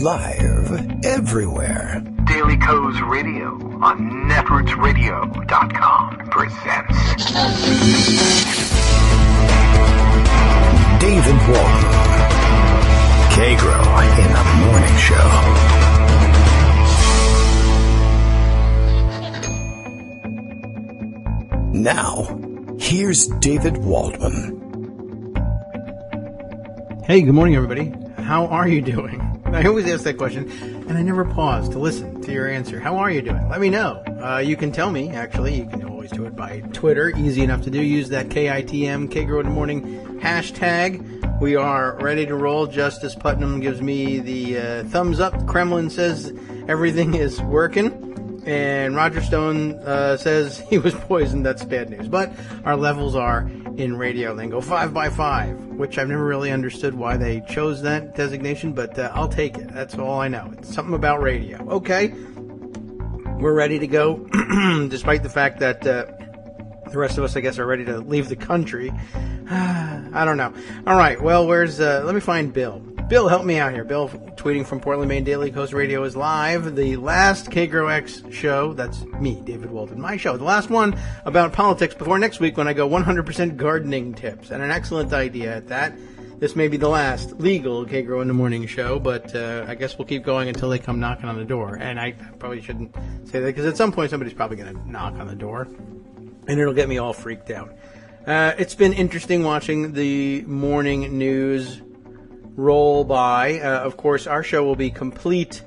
Live everywhere. Daily Co's Radio on netrootsradio.com presents David Walton. Kagro in the Morning Show. Now, here's David Waldman. Hey, good morning, everybody. How are you doing? I always ask that question, and I never pause to listen to your answer. How are you doing? Let me know. You can tell me, actually. You can always do it by Twitter. Easy enough to do. Use that KITM, Kagro in the Morning hashtag. We are ready to roll. Justice Putnam gives me the thumbs up. Kremlin says everything is working. And Roger Stone says he was poisoned. That's bad news. But our levels are in radio lingo 5x5, which I've never really understood why they chose that designation, but I'll take it. That's all I know. It's something about radio. Okay, we're ready to go, despite the fact that the rest of us, I guess, are ready to leave the country. I don't know. All right, well, let me find Bill. Bill, help me out here. Bill, tweeting from Portland, Maine. Daily Coast Radio is live. The last Kagro X show, that's me, David Walton, my show. The last one about politics before next week when I go 100% gardening tips. And an excellent idea at that. This may be the last legal Kagro in the Morning show, but I guess we'll keep going until they come knocking on the door. And I probably shouldn't say that because at some point somebody's probably going to knock on the door. And it'll get me all freaked out. It's been interesting watching the morning news roll by. Of course, our show will be complete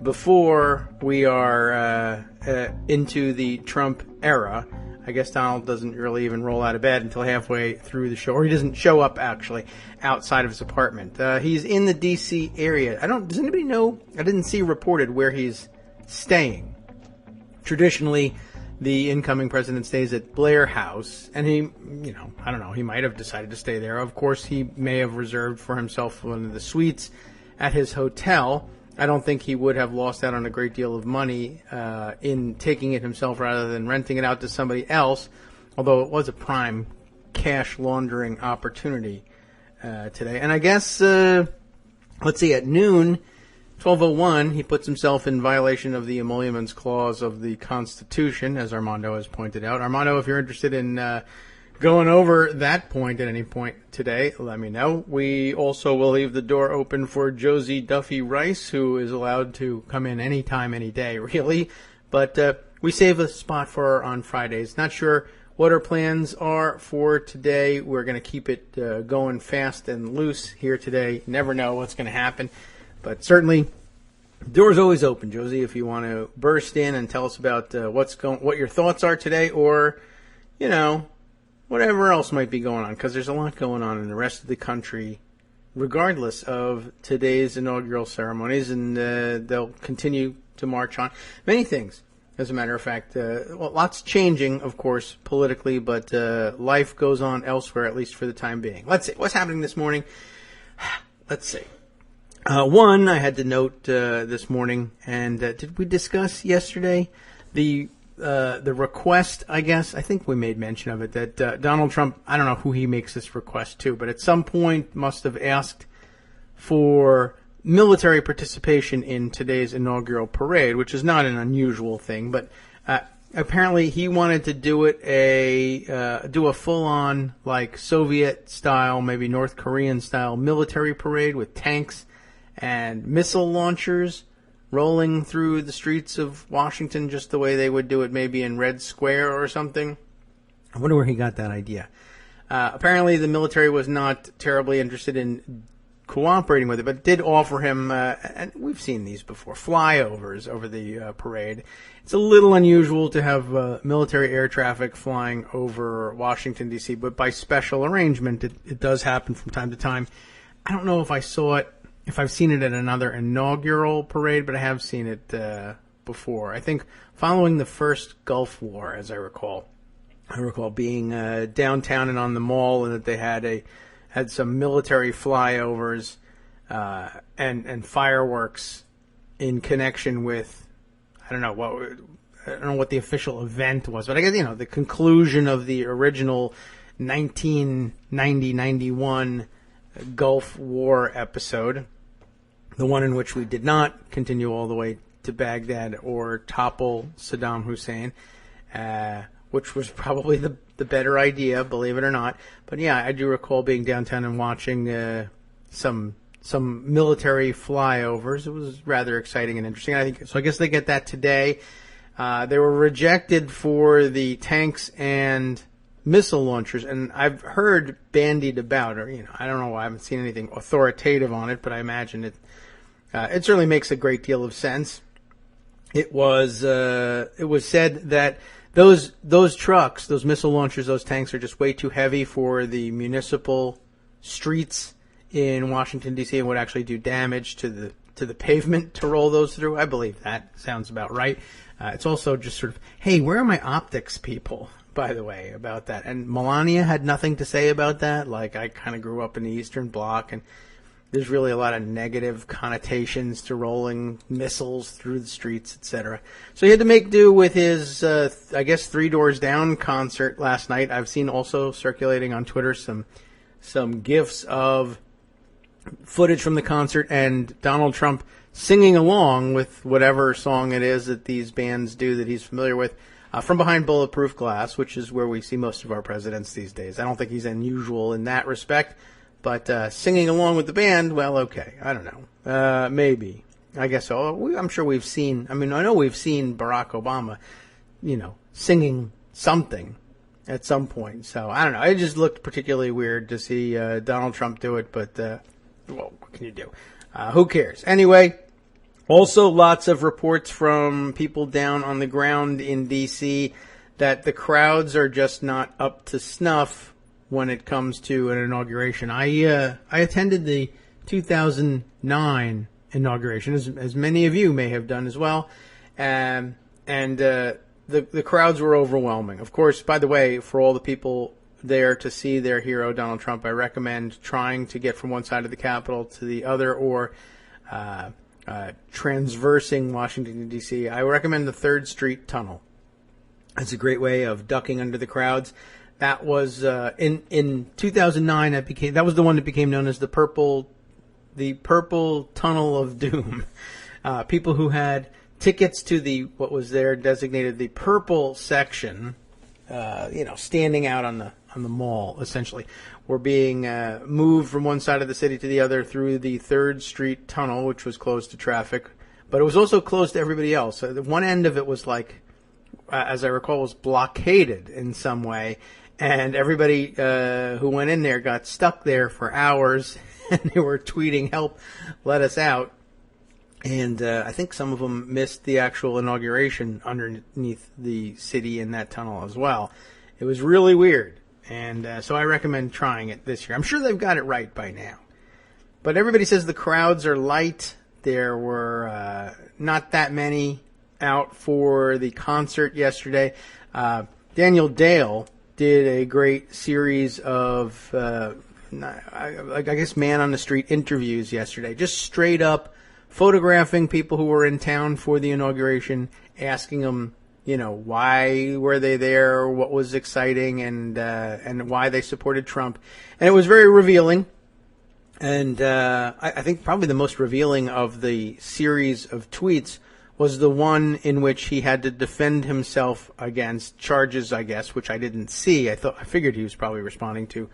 before we are into the Trump era. I guess Donald doesn't really even roll out of bed until halfway through the show, or he doesn't show up actually outside of his apartment. He's in the D.C. area. Does anybody know? I didn't see reported where he's staying. Traditionally, the incoming president stays at Blair House, and he, I don't know, he might have decided to stay there. Of course, he may have reserved for himself one of the suites at his hotel. I don't think he would have lost out on a great deal of money in taking it himself rather than renting it out to somebody else, although it was a prime cash laundering opportunity today. And I guess, let's see, at noon, 12:01, he puts himself in violation of the emoluments clause of the Constitution, as Armando has pointed out. Armando, if you're interested in going over that point at any point today, let me know. We also will leave the door open for Josie Duffy Rice, who is allowed to come in anytime, any day, really. But we save a spot for her on Fridays. Not sure what our plans are for today. We're going to keep it going fast and loose here today. Never know what's going to happen. But certainly, the door's always open, Josie, if you want to burst in and tell us about what your thoughts are today, or, whatever else might be going on, because there's a lot going on in the rest of the country, regardless of today's inaugural ceremonies, and they'll continue to march on. Many things, as a matter of fact. Lots changing, of course, politically, but life goes on elsewhere, at least for the time being. Let's see. What's happening this morning? Let's see. One, I had to note this morning, and did we discuss yesterday the request, I guess? I think we made mention of it, that Donald Trump, I don't know who he makes this request to, but at some point must have asked for military participation in today's inaugural parade, which is not an unusual thing, but apparently he wanted to do it do a full-on, like, Soviet-style, maybe North Korean-style military parade with tanks and missile launchers rolling through the streets of Washington just the way they would do it maybe in Red Square or something. I wonder where he got that idea. Apparently the military was not terribly interested in cooperating with it, but did offer him, and we've seen these before, flyovers over the parade. It's a little unusual to have military air traffic flying over Washington, D.C., but by special arrangement, it does happen from time to time. I don't know if I've seen it at another inaugural parade, but I have seen it before. I think following the first Gulf War, as I recall being downtown and on the mall, and that they had some military flyovers and fireworks in connection with, I don't know what the official event was, but I guess the conclusion of the original 1990-91 Gulf War episode. the one in which we did not continue all the way to Baghdad or topple Saddam Hussein, which was probably the better idea, believe it or not. But yeah, I do recall being downtown and watching some military flyovers. It was rather exciting and interesting. I guess they get that today. They were rejected for the tanks and missile launchers, and I've heard bandied about, or I don't know, I haven't seen anything authoritative on it, but I imagine it certainly makes a great deal of sense. It was said that those trucks, those missile launchers, those tanks are just way too heavy for the municipal streets in Washington D.C. and would actually do damage to the pavement to roll those through. I believe that sounds about right. It's also just sort of, hey, where are my optics people, by the way, about that? And Melania had nothing to say about that. Like, I kind of grew up in the Eastern Bloc, and there's really a lot of negative connotations to rolling missiles through the streets, etc. So he had to make do with his, I guess, Three Doors Down concert last night. I've seen also circulating on Twitter some GIFs of footage from the concert and Donald Trump singing along with whatever song it is that these bands do that he's familiar with, from behind bulletproof glass, which is where we see most of our presidents these days. I don't think he's unusual in that respect. But singing along with the band, well, okay. I don't know. Maybe. I guess so. I'm sure we've seen, I know we've seen Barack Obama, singing something at some point. So, I don't know. It just looked particularly weird to see Donald Trump do it. But, well, what can you do? Who cares? Anyway, also lots of reports from people down on the ground in D.C. that the crowds are just not up to snuff when it comes to an inauguration. I attended the 2009 inauguration, as many of you may have done as well, and the crowds were overwhelming. Of course, by the way, for all the people there to see their hero, Donald Trump, I recommend trying to get from one side of the Capitol to the other, or transversing Washington, D.C. I recommend the 3rd Street Tunnel. It's a great way of ducking under the crowds. That was in 2009. That was the one that became known as the purple tunnel of doom. People who had tickets to what was there designated the purple section, standing out on the mall essentially, were being moved from one side of the city to the other through the 3rd Street Tunnel, which was closed to traffic, but it was also closed to everybody else. So the one end of it was like, as I recall, was blockaded in some way. And everybody who went in there got stuck there for hours, and they were tweeting, "Help, let us out." And I think some of them missed the actual inauguration underneath the city in that tunnel as well. It was really weird, and so I recommend trying it this year. I'm sure they've got it right by now. But everybody says the crowds are light. There were not that many out for the concert yesterday. Daniel Dale did a great series of, I guess, man-on-the-street interviews yesterday. Just straight up photographing people who were in town for the inauguration, asking them, why were they there, what was exciting, and why they supported Trump. And it was very revealing. And I think probably the most revealing of the series of tweets was the one in which he had to defend himself against charges, I guess, which I didn't see. I figured he was probably responding to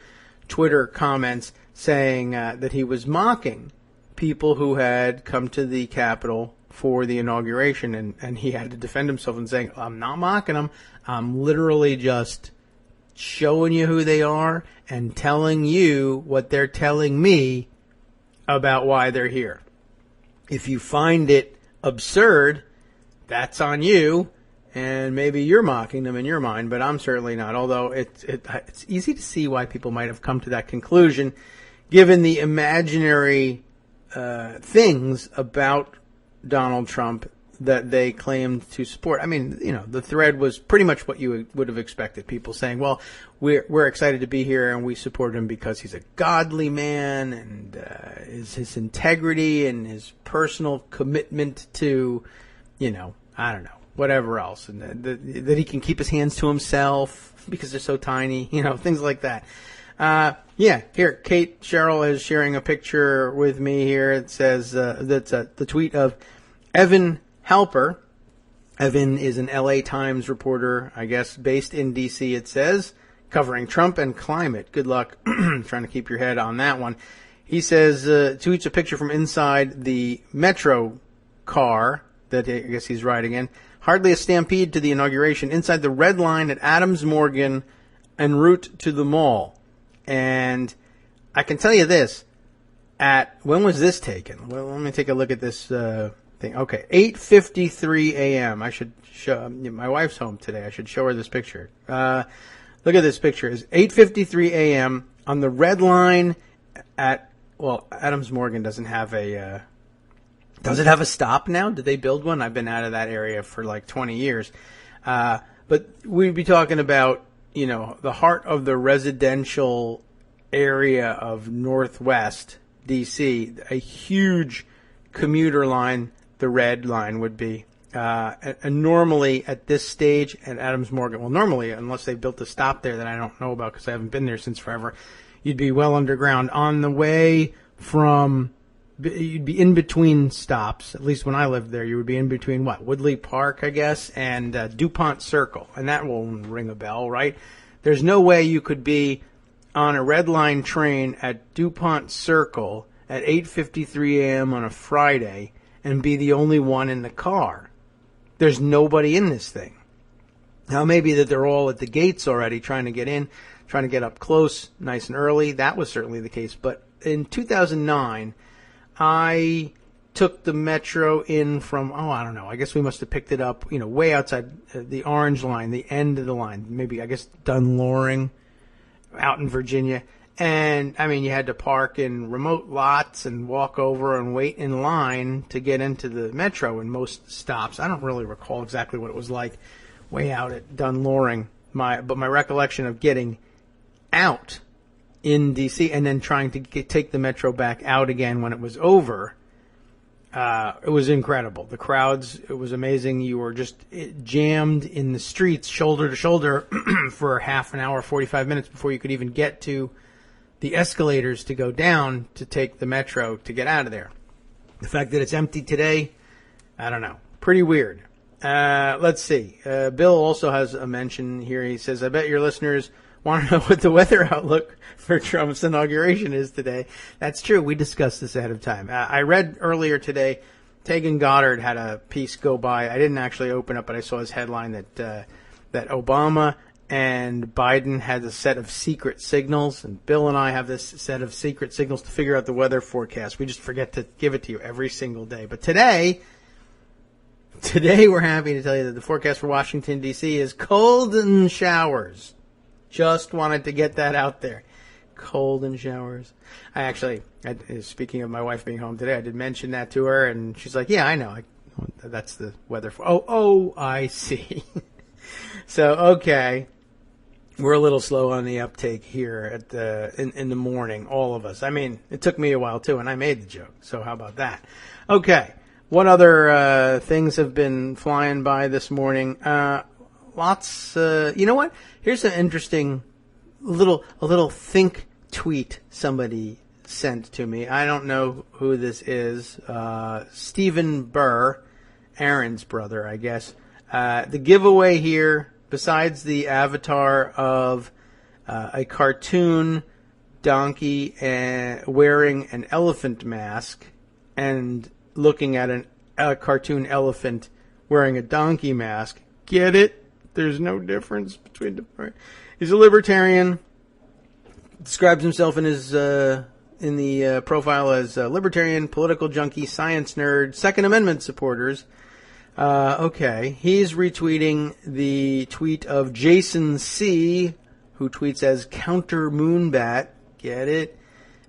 Twitter comments saying that he was mocking people who had come to the Capitol for the inauguration, and he had to defend himself and saying, I'm not mocking them. I'm literally just showing you who they are and telling you what they're telling me about why they're here. If you find it absurd, that's on you, and maybe you're mocking them in your mind, but I'm certainly not, although it's easy to see why people might have come to that conclusion given the imaginary things about Donald Trump that they claimed to support. I mean, the thread was pretty much what you would have expected. People saying, well, we're excited to be here and we support him because he's a godly man, and his integrity and his personal commitment to, I don't know, whatever else, and that he can keep his hands to himself because they're so tiny, things like that. Yeah, here, Kate Sherrill is sharing a picture with me here. It says, that's the tweet of Evan Halper. Evan is an LA Times reporter, I guess, based in D.C., it says, covering Trump and climate. Good luck trying to keep your head on that one. He says, tweets a picture from inside the Metro car that I guess he's riding in. Hardly a stampede to the inauguration. Inside the red line at Adams Morgan en route to the mall. And I can tell you this. When was this taken? Well, let me take a look at this thing. Okay, 8:53 a.m. I should show. My wife's home today. I should show her this picture. Look at this picture. It's 8:53 a.m. on the red line at. Well, Adams Morgan doesn't have a. Does it have a stop now? Did they build one? I've been out of that area for like 20 years. But we'd be talking about, the heart of the residential area of Northwest D.C., a huge commuter line, the red line would be. And normally at this stage at Adams Morgan, well, normally, unless they built a stop there that I don't know about because I haven't been there since forever, you'd be well underground. On the way from, you'd be in between stops. At least when I lived there, you would be in between Woodley Park, I guess, and DuPont Circle. And that will ring a bell, right? There's no way you could be on a red line train at DuPont Circle at 8:53 a.m. on a Friday and be the only one in the car. There's nobody in this thing. Now, maybe that they're all at the gates already trying to get in, trying to get up close, nice and early. That was certainly the case. But in 2009, I took the Metro in from, I don't know, I guess we must have picked it up, way outside the orange line, the end of the line, maybe, I guess, Dunloring, out in Virginia. And, you had to park in remote lots and walk over and wait in line to get into the Metro in most stops. I don't really recall exactly what it was like way out at Dunloring. But my recollection of getting out in D.C. and then trying to take the Metro back out again when it was over, it was incredible. The crowds, it was amazing. You were just jammed in the streets, shoulder to shoulder, for half an hour, 45 minutes before you could even get to the escalators to go down to take the Metro to get out of there. The fact that it's empty today, I don't know. Pretty weird. Let's see. Bill also has a mention here. He says, I bet your listeners want to know what the weather outlook for Trump's inauguration is today. That's true. We discussed this ahead of time. I read earlier today, Tegan Goddard had a piece go by. I didn't actually open up, but I saw his headline that Obama and Biden had a set of secret signals, and Bill and I have this set of secret signals to figure out the weather forecast. We just forget to give it to you every single day. But today we're happy to tell you that the forecast for Washington, D.C. is cold and showers. Just wanted to get that out there. Cold and showers. Speaking of my wife being home today, I did mention that to her, and she's like, yeah, I know. That's the weather. I see. So, okay. We're a little slow on the uptake here in the morning, all of us. It took me a while, too, and I made the joke. So how about that? Okay. What other things have been flying by this morning? Lots. You know what? Here's an interesting little think tweet somebody sent to me. I don't know who this is. Stephen Burr, Aaron's brother, I guess. The giveaway here, besides the avatar of a cartoon donkey wearing an elephant mask and looking at a cartoon elephant wearing a donkey mask. Get it? There's no difference between the. He's a libertarian. Describes himself in the profile as a libertarian, political junkie, science nerd, Second Amendment supporters. Okay. He's retweeting the tweet of Jason C., who tweets as Counter Moonbat. Get it?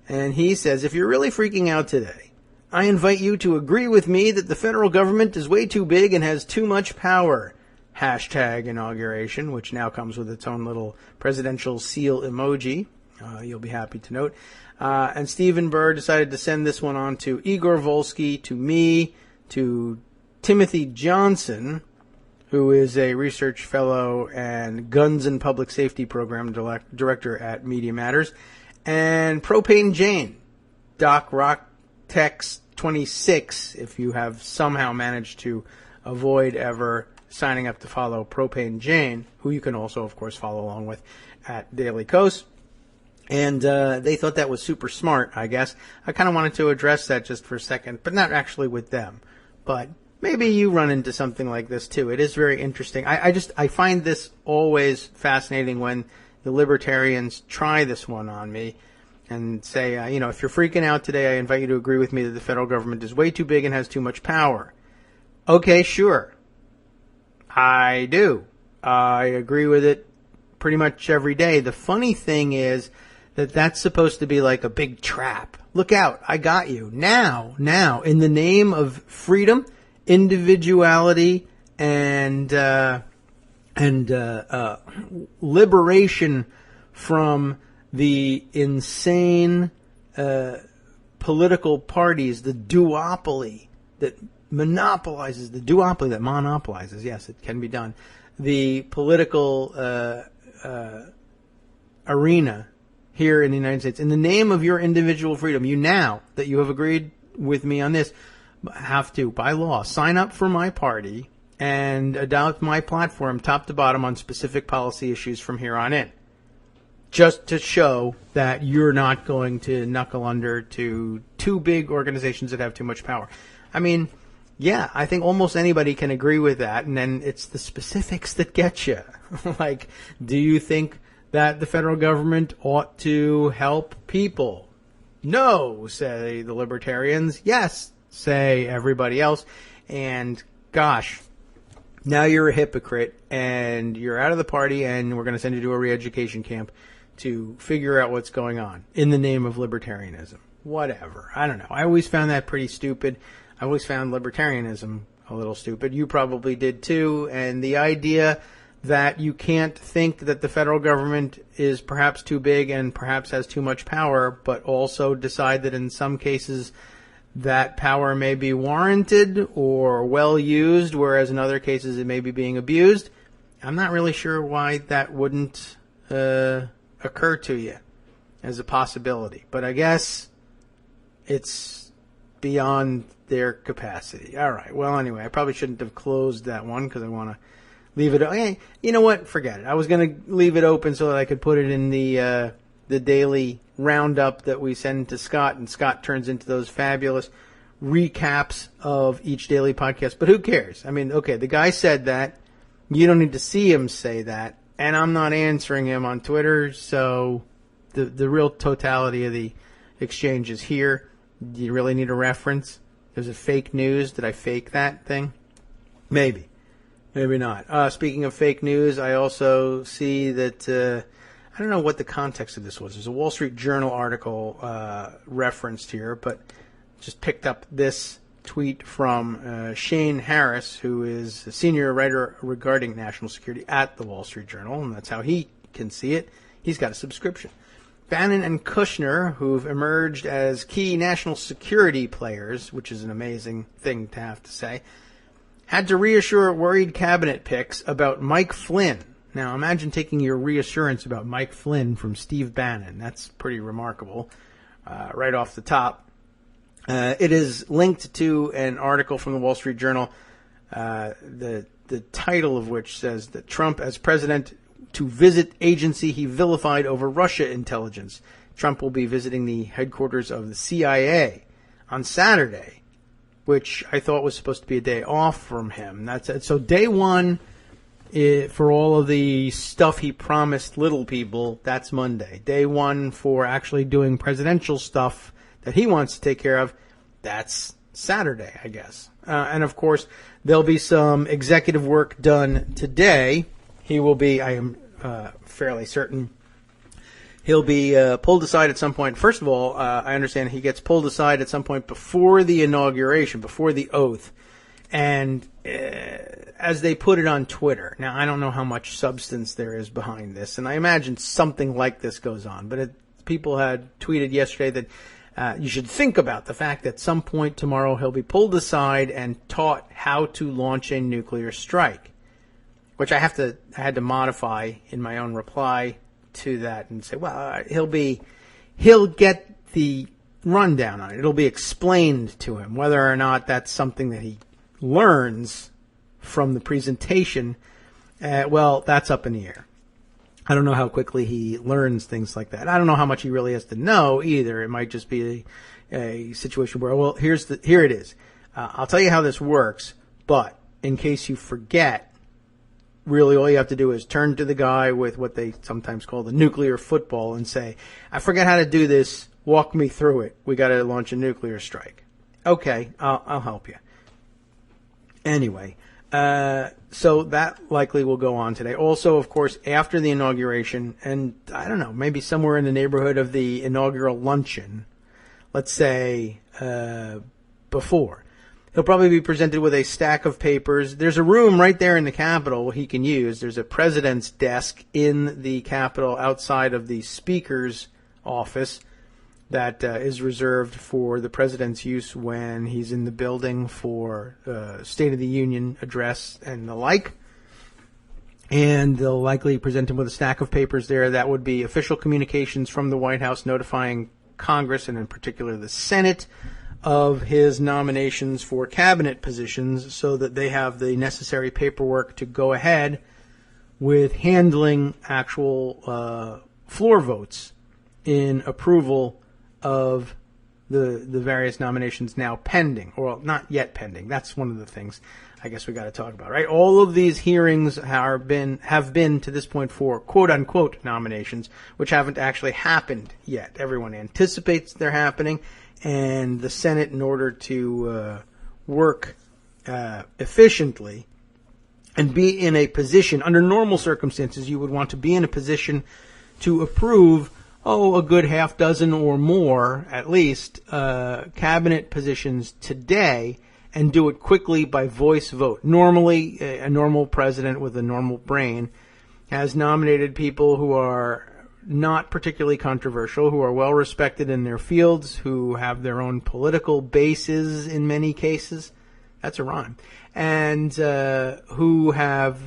And he says, if you're really freaking out today, I invite you to agree with me that the federal government is way too big and has too much power. Hashtag inauguration, which now comes with its own little presidential seal emoji. You'll be happy to note. And Stephen Burr decided to send this one on to Igor Volsky, to me, to Timothy Johnson, who is a research fellow and Guns and Public Safety Program director at Media Matters, and Propane Jane, Doc Rock Tex 26, if you have somehow managed to avoid ever signing up to follow Propane Jane, who you can also, of course, follow along with at Daily Kos. And they thought that was super smart, I guess. I kind of wanted to address that just for a second, but not actually with them. But maybe you run into something like this too. It is very interesting. I find this always fascinating when the libertarians try this one on me and say, if you're freaking out today, I invite you to agree with me that the federal government is way too big and has too much power. Okay, sure. I do. I agree with it pretty much every day. The funny thing is that that's supposed to be like a big trap. Look out, I got you. Now, in the name of freedom, individuality, and liberation from the insane political parties, the duopoly that monopolizes, yes, it can be done, the political arena here in the United States. In the name of your individual freedom, you now, that you have agreed with me on this, have to, by law, sign up for my party and adopt my platform top to bottom on specific policy issues from here on in. Just to show that you're not going to knuckle under to two big organizations that have too much power. I mean, yeah, I think almost anybody can agree with that, and then it's the specifics that get you. Like, do you think that the federal government ought to help people? No, say the libertarians. Yes, say everybody else. And gosh, now you're a hypocrite, and you're out of the party, and we're going to send you to a re-education camp to figure out what's going on in the name of libertarianism. Whatever. I don't know. I always found that pretty stupid. I always found libertarianism a little stupid. You probably did too. And the idea that you can't think that the federal government is perhaps too big and perhaps has too much power, but also decide that in some cases that power may be warranted or well used, whereas in other cases it may be being abused. I'm not really sure why that wouldn't occur to you as a possibility. But I guess it's beyond their capacity. All right. Well, anyway, I probably shouldn't have closed that one because I want to leave it. Hey, you know what? Forget it. I was going to leave it open so that I could put it in the daily roundup that we send to Scott, and Scott turns into those fabulous recaps of each daily podcast. But who cares? I mean, okay, the guy said that. You don't need to see him say that, and I'm not answering him on Twitter, so the real totality of the exchange is here. Do you really need a reference? Is it fake news? Did I fake that thing? Maybe. Maybe not. Speaking of fake news, I also see that, I don't know what the context of this was. There's a Wall Street Journal article referenced here, but just picked up this tweet from Shane Harris, who is a senior writer regarding national security at the Wall Street Journal, and that's how he can see it. He's got a subscription. Bannon and Kushner, who've emerged as key national security players, which is an amazing thing to have to say, had to reassure worried cabinet picks about Mike Flynn. Now, imagine taking your reassurance about Mike Flynn from Steve Bannon. That's pretty remarkable, right off the top. It is linked to an article from the Wall Street Journal, the title of which says that Trump, as president, to visit agency he vilified over Russia intelligence. Trump will be visiting the headquarters of the CIA on Saturday, which I thought was supposed to be a day off from him. That's it. So day one, for all of the stuff he promised little people, that's Monday. Day one for actually doing presidential stuff that he wants to take care of, that's Saturday, I guess. And of course, there'll be some executive work done today. He will be, I am fairly certain, he'll be pulled aside at some point. First of all, I understand he gets pulled aside at some point before the inauguration, before the oath. And as they put it on Twitter. Now, I don't know how much substance there is behind this, and I imagine something like this goes on. But people had tweeted yesterday that you should think about the fact that at some point tomorrow he'll be pulled aside and taught how to launch a nuclear strike. which I had to modify in my own reply to that and say, well, he'll get the rundown on it. It'll be explained to him. Whether or not that's something that he learns from the presentation, well, that's up in the air. I don't know how quickly he learns things like that. I don't know how much he really has to know either. It might just be a situation where, well, here it is. I'll tell you how this works, but in case you forget, really all you have to do is turn to the guy with what they sometimes call the nuclear football and say, I forget how to do this. Walk me through it. We got to launch a nuclear strike. Okay, I'll help you. Anyway, so that likely will go on today. Also, of course, after the inauguration, and I don't know, maybe somewhere in the neighborhood of the inaugural luncheon, let's say before, he'll probably be presented with a stack of papers. There's a room right there in the Capitol he can use. There's a president's desk in the Capitol outside of the Speaker's office that is reserved for the president's use when he's in the building for State of the Union address and the like. And they'll likely present him with a stack of papers there. That would be official communications from the White House notifying Congress, and in particular the Senate, of his nominations for cabinet positions so that they have the necessary paperwork to go ahead with handling actual floor votes in approval of the various nominations now pending, or not yet pending. That's one of the things I guess we got to talk about, right? All of these hearings have been to this point for quote unquote nominations, which haven't actually happened yet. Everyone anticipates they're happening, and the Senate, in order to work efficiently and be in a position, under normal circumstances, you would want to be in a position to approve a good half dozen or more, at least, cabinet positions today, and do it quickly by voice vote. Normally, a normal president with a normal brain has nominated people who are not particularly controversial, who are well respected in their fields, who have their own political bases in many cases. That's a rhyme. And who have,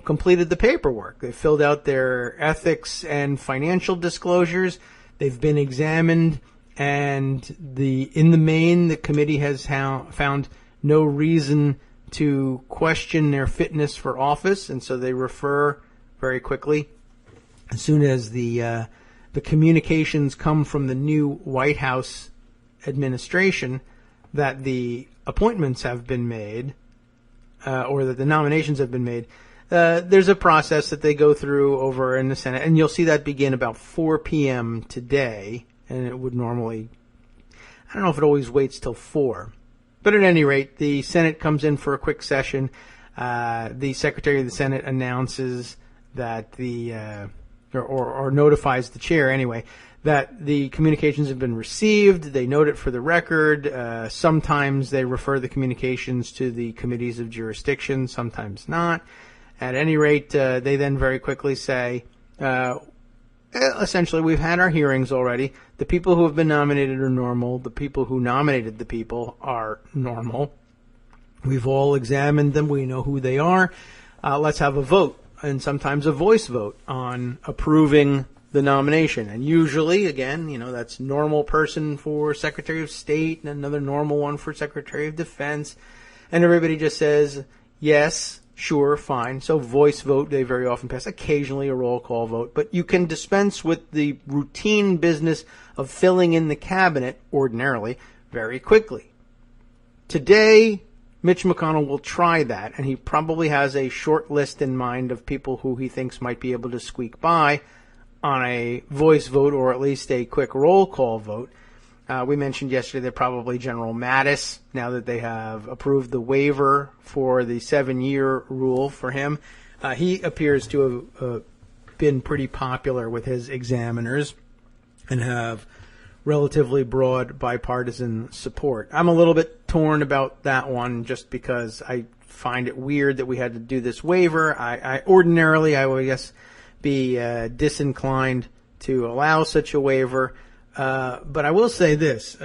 completed the paperwork. They filled out their ethics and financial disclosures. They've been examined, and in the main, the committee has found no reason to question their fitness for office, and so they refer very quickly, as soon as the communications come from the new White House administration that the appointments have been made, or that the nominations have been made, there's a process that they go through over in the Senate, and you'll see that begin about 4 p.m. today, and it would normally, I don't know if it always waits till 4, but at any rate, the Senate comes in for a quick session. The Secretary of the Senate announces that or notifies the chair anyway, that the communications have been received. They note it for the record. Sometimes they refer the communications to the committees of jurisdiction, sometimes not. At any rate, they then very quickly say, essentially, we've had our hearings already. The people who have been nominated are normal. The people who nominated the people are normal. We've all examined them. We know who they are. Let's have a vote, and sometimes a voice vote, on approving the nomination. And usually, again, that's normal person for Secretary of State and another normal one for Secretary of Defense. And everybody just says, yes, sure, fine. So voice vote, they very often pass. Occasionally a roll call vote. But you can dispense with the routine business of filling in the cabinet, ordinarily, very quickly. Today, Mitch McConnell will try that, and he probably has a short list in mind of people who he thinks might be able to squeak by on a voice vote, or at least a quick roll call vote. We mentioned yesterday that probably General Mattis, now that they have approved the waiver for the 7-year rule for him, he appears to have been pretty popular with his examiners and have relatively broad bipartisan support. I'm a little bit torn about that one, just because I find it weird that we had to do this waiver. I ordinarily, I would guess, be disinclined to allow such a waiver. But I will say this.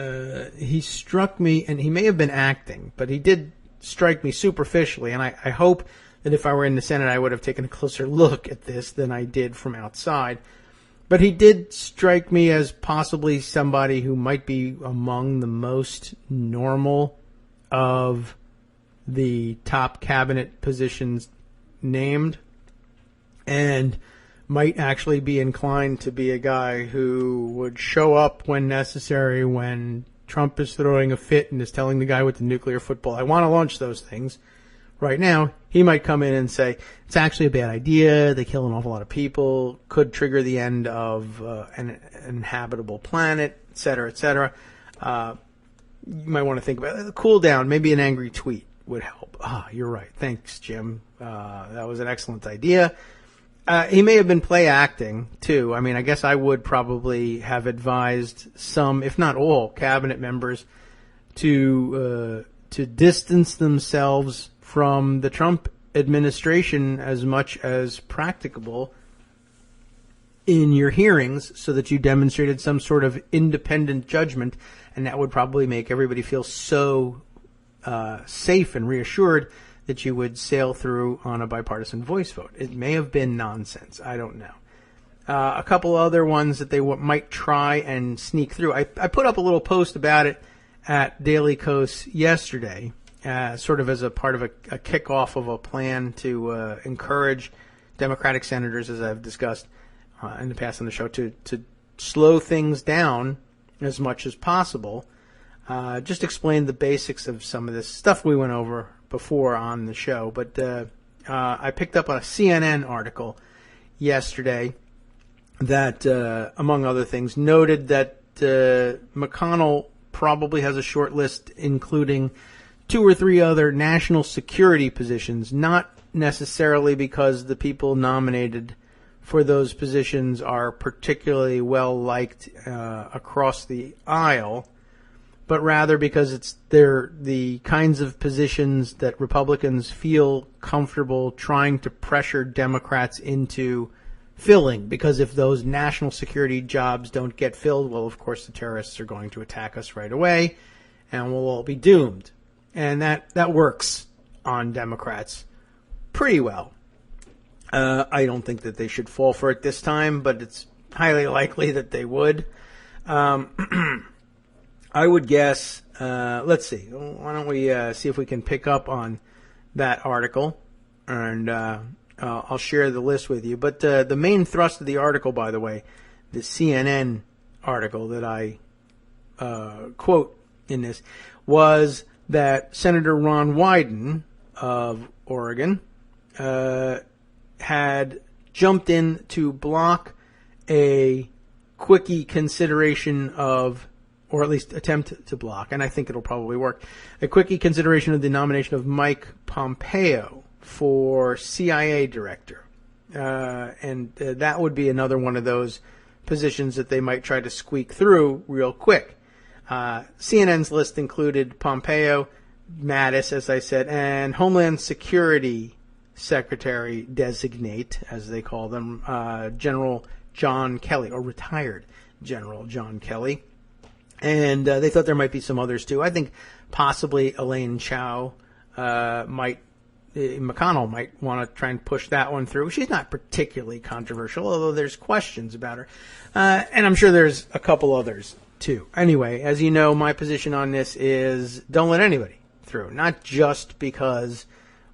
He struck me, and he may have been acting, but he did strike me superficially, and I hope that if I were in the Senate, I would have taken a closer look at this than I did from outside. But he did strike me as possibly somebody who might be among the most normal of the top cabinet positions named, and might actually be inclined to be a guy who would show up when necessary when Trump is throwing a fit and is telling the guy with the nuclear football, I want to launch those things right now. He might come in and say, it's actually a bad idea. They kill an awful lot of people, could trigger the end of an inhabitable planet, et cetera, et cetera. You might want to think about it. Cool down. Maybe an angry tweet would help. You're right. Thanks, Jim. That was an excellent idea. He may have been play acting, too. I mean, I guess I would probably have advised some, if not all, cabinet members to distance themselves from the Trump administration as much as practicable in your hearings so that you demonstrated some sort of independent judgment, and that would probably make everybody feel so safe and reassured that you would sail through on a bipartisan voice vote. It may have been nonsense. I don't know. A couple other ones that they might try and sneak through. I put up a little post about it at Daily Kos yesterday, sort of as a part of a kickoff of a plan to encourage Democratic senators, as I've discussed in the past on the show, to slow things down as much as possible. Just explain the basics of some of this stuff we went over before on the show. But I picked up a CNN article yesterday that, among other things, noted that McConnell probably has a short list including 2 or 3 other national security positions, not necessarily because the people nominated for those positions are particularly well liked across the aisle, but rather because they're the kinds of positions that Republicans feel comfortable trying to pressure Democrats into filling. Because if those national security jobs don't get filled, well, of course, the terrorists are going to attack us right away, and we'll all be doomed. And that works on Democrats pretty well. I don't think that they should fall for it this time, but it's highly likely that they would. I would guess, let's see, why don't we see if we can pick up on that article, and I'll share the list with you. But the main thrust of the article, by the way, the CNN article that I quote in this, was that Senator Ron Wyden of Oregon had jumped in to block a quickie consideration of, or at least attempt to block, and I think it'll probably work, a quickie consideration of the nomination of Mike Pompeo for CIA director. And that would be another one of those positions that they might try to squeak through real quick. CNN's list included Pompeo, Mattis, as I said, and Homeland Security Secretary designate, as they call them, General John Kelly, or retired General John Kelly. And they thought there might be some others too. I think possibly Elaine Chao McConnell might want to try and push that one through. She's not particularly controversial, although there's questions about her. And I'm sure there's a couple others too. Anyway, as you know, my position on this is don't let anybody through. Not just because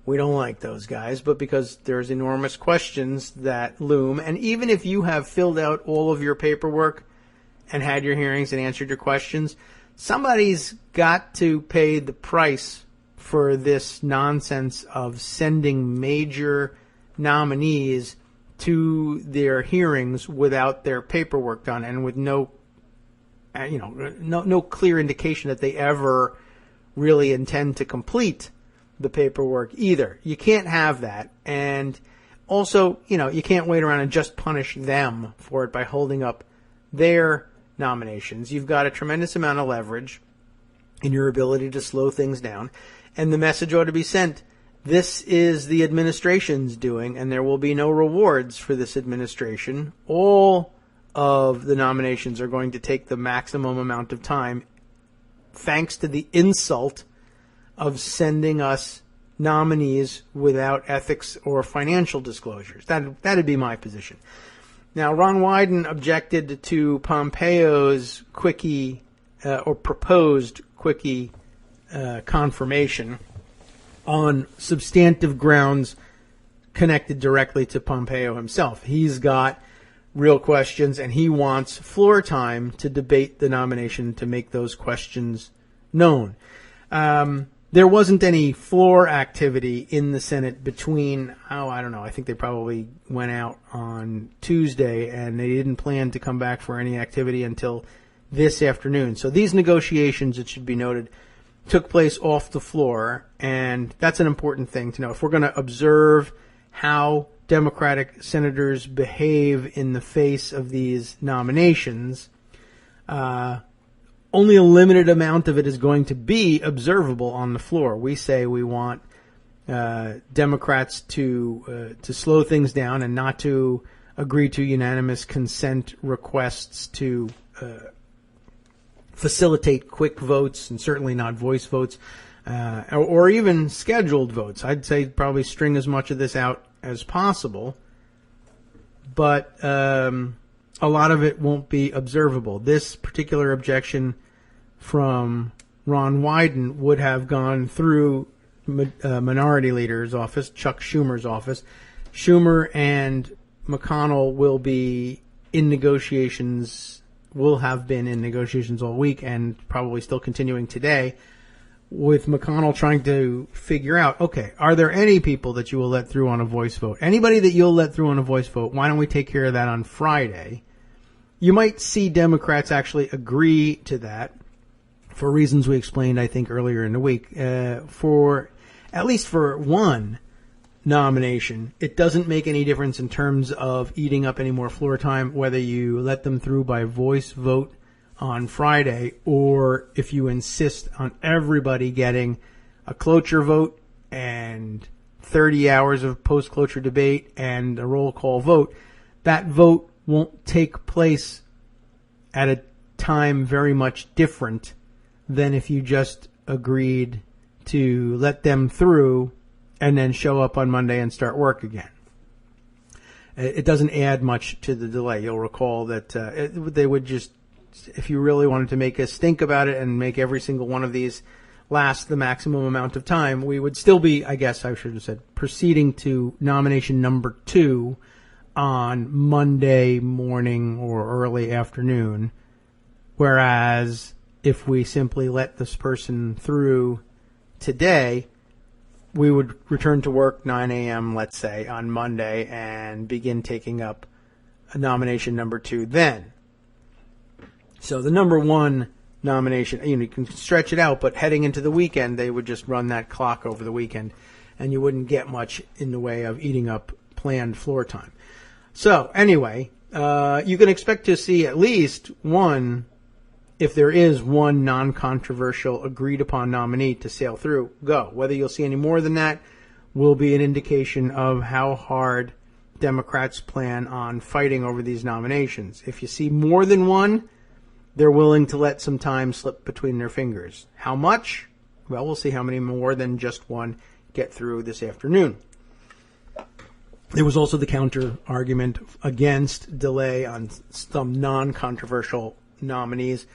we don't like those guys, but because there's enormous questions that loom. And even if you have filled out all of your paperwork and had your hearings and answered your questions, somebody's got to pay the price for this nonsense of sending major nominees to their hearings without their paperwork done and with no clear indication that they ever really intend to complete the paperwork either. You can't have that. And also, you can't wait around and just punish them for it by holding up their nominations. You've got a tremendous amount of leverage in your ability to slow things down. And the message ought to be sent. This is the administration's doing, and there will be no rewards for this administration. All of the nominations are going to take the maximum amount of time, thanks to the insult of sending us nominees without ethics or financial disclosures. That'd be my position. Now, Ron Wyden objected to Pompeo's quickie or proposed quickie confirmation on substantive grounds connected directly to Pompeo himself. He's got real questions, and he wants floor time to debate the nomination to make those questions known. There wasn't any floor activity in the Senate between, I don't know, I think they probably went out on Tuesday, and they didn't plan to come back for any activity until this afternoon. So these negotiations, it should be noted, took place off the floor, and that's an important thing to know. If we're going to observe how Democratic senators behave in the face of these nominations, only a limited amount of it is going to be observable on the floor. We say we want Democrats to slow things down and not to agree to unanimous consent requests to facilitate quick votes, and certainly not voice votes, or even scheduled votes. I'd say probably string as much of this out as possible, but a lot of it won't be observable. This particular objection from Ron Wyden would have gone through Minority Leader's office, Chuck Schumer's office. Schumer and McConnell will be in negotiations, will have been in negotiations all week and probably still continuing today, with McConnell trying to figure out, okay, are there any people that you will let through on a voice vote? Anybody that you'll let through on a voice vote, why don't we take care of that on Friday? You might see Democrats actually agree to that for reasons we explained, I think, earlier in the week. For at least for one nomination, it doesn't make any difference in terms of eating up any more floor time, whether you let them through by voice vote on Friday, or if you insist on everybody getting a cloture vote and 30 hours of post-cloture debate and a roll call vote. That vote won't take place at a time very much different than if you just agreed to let them through and then show up on Monday and start work again. It doesn't add much to the delay. You'll recall that they would just, if you really wanted to make a stink about it and make every single one of these last the maximum amount of time, we would still be, I guess I should have said, proceeding to nomination number 2 on Monday morning or early afternoon. Whereas if we simply let this person through today, we would return to work 9 a.m., let's say, on Monday and begin taking up nomination number 2 then. So the number 1 nomination, you can stretch it out, but heading into the weekend, they would just run that clock over the weekend, and you wouldn't get much in the way of eating up planned floor time. So anyway, you can expect to see at least one, if there is one non-controversial agreed-upon nominee to sail through, go. Whether you'll see any more than that will be an indication of how hard Democrats plan on fighting over these nominations. If you see more than one, they're willing to let some time slip between their fingers. How much? Well, we'll see how many more than just one get through this afternoon. There was also the counter argument against delay on some non-controversial nominees.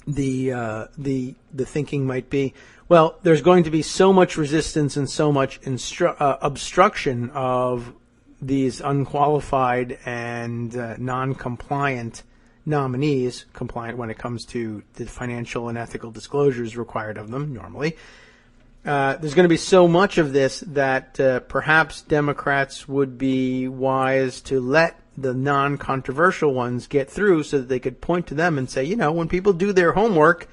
The thinking might be, well, there's going to be so much resistance and so much obstruction of these unqualified and non-compliant nominees, compliant when it comes to the financial and ethical disclosures required of them normally. There's going to be so much of this that perhaps Democrats would be wise to let the non-controversial ones get through so that they could point to them and say, when people do their homework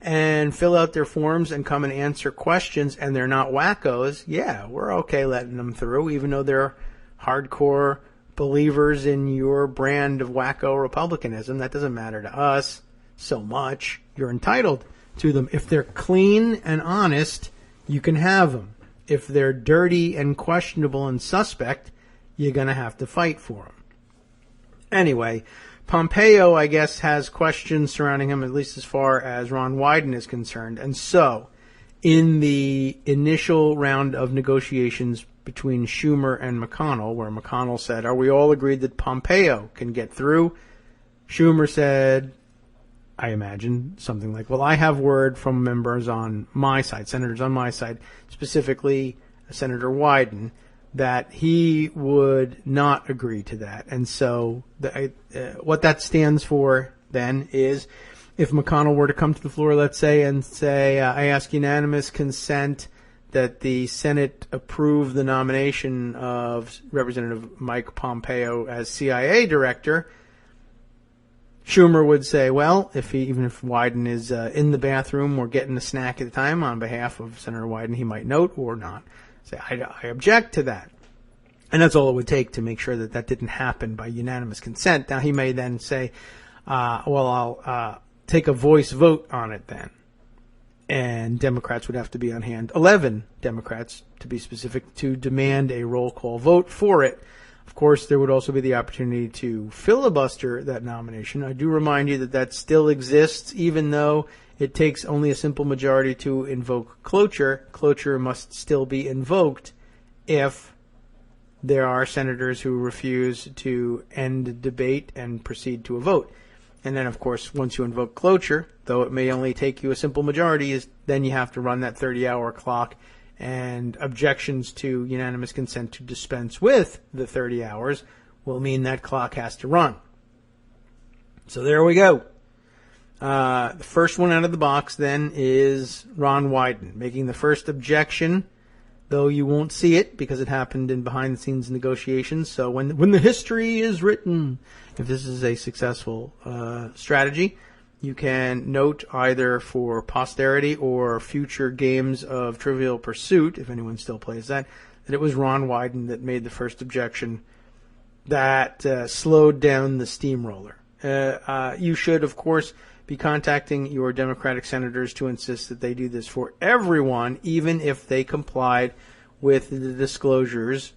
and fill out their forms and come and answer questions and they're not wackos, yeah, we're okay letting them through, even though they're hardcore believers in your brand of wacko republicanism. That doesn't matter to us so much. You're entitled to them. If they're clean and honest, you can have them. If they're dirty and questionable and suspect, you're going to have to fight for them. Anyway, Pompeo, I guess, has questions surrounding him, at least as far as Ron Wyden is concerned. And so, in the initial round of negotiations between Schumer and McConnell, where McConnell said, are we all agreed that Pompeo can get through? Schumer said, I imagine, something like, well, I have word from members on my side, senators on my side, specifically Senator Wyden, that he would not agree to that. And so what that stands for then is, if McConnell were to come to the floor, let's say, and say, I ask unanimous consent that the Senate approve the nomination of Representative Mike Pompeo as CIA director, Schumer would say, well, even if Wyden is in the bathroom or getting a snack at the time, on behalf of Senator Wyden, he might note or not say, I object to that. And that's all it would take to make sure that that didn't happen by unanimous consent. Now, he may then say, well, I'll take a voice vote on it then. And Democrats would have to be on hand, 11 Democrats to be specific, to demand a roll call vote for it. Of course, there would also be the opportunity to filibuster that nomination. I do remind you that that still exists, even though it takes only a simple majority to invoke cloture. Cloture must still be invoked if there are senators who refuse to end debate and proceed to a vote. And then, of course, once you invoke cloture, though it may only take you a simple majority, then you have to run that 30-hour clock, and objections to unanimous consent to dispense with the 30 hours will mean that clock has to run. So there we go. The first one out of the box then is Ron Wyden, making the first objection, though you won't see it because it happened in behind-the-scenes negotiations. So when the history is written, if this is a successful strategy, you can note either for posterity or future games of Trivial Pursuit, if anyone still plays that it was Ron Wyden that made the first objection that slowed down the steamroller. You should, of course, be contacting your Democratic senators to insist that they do this for everyone, even if they complied with the disclosures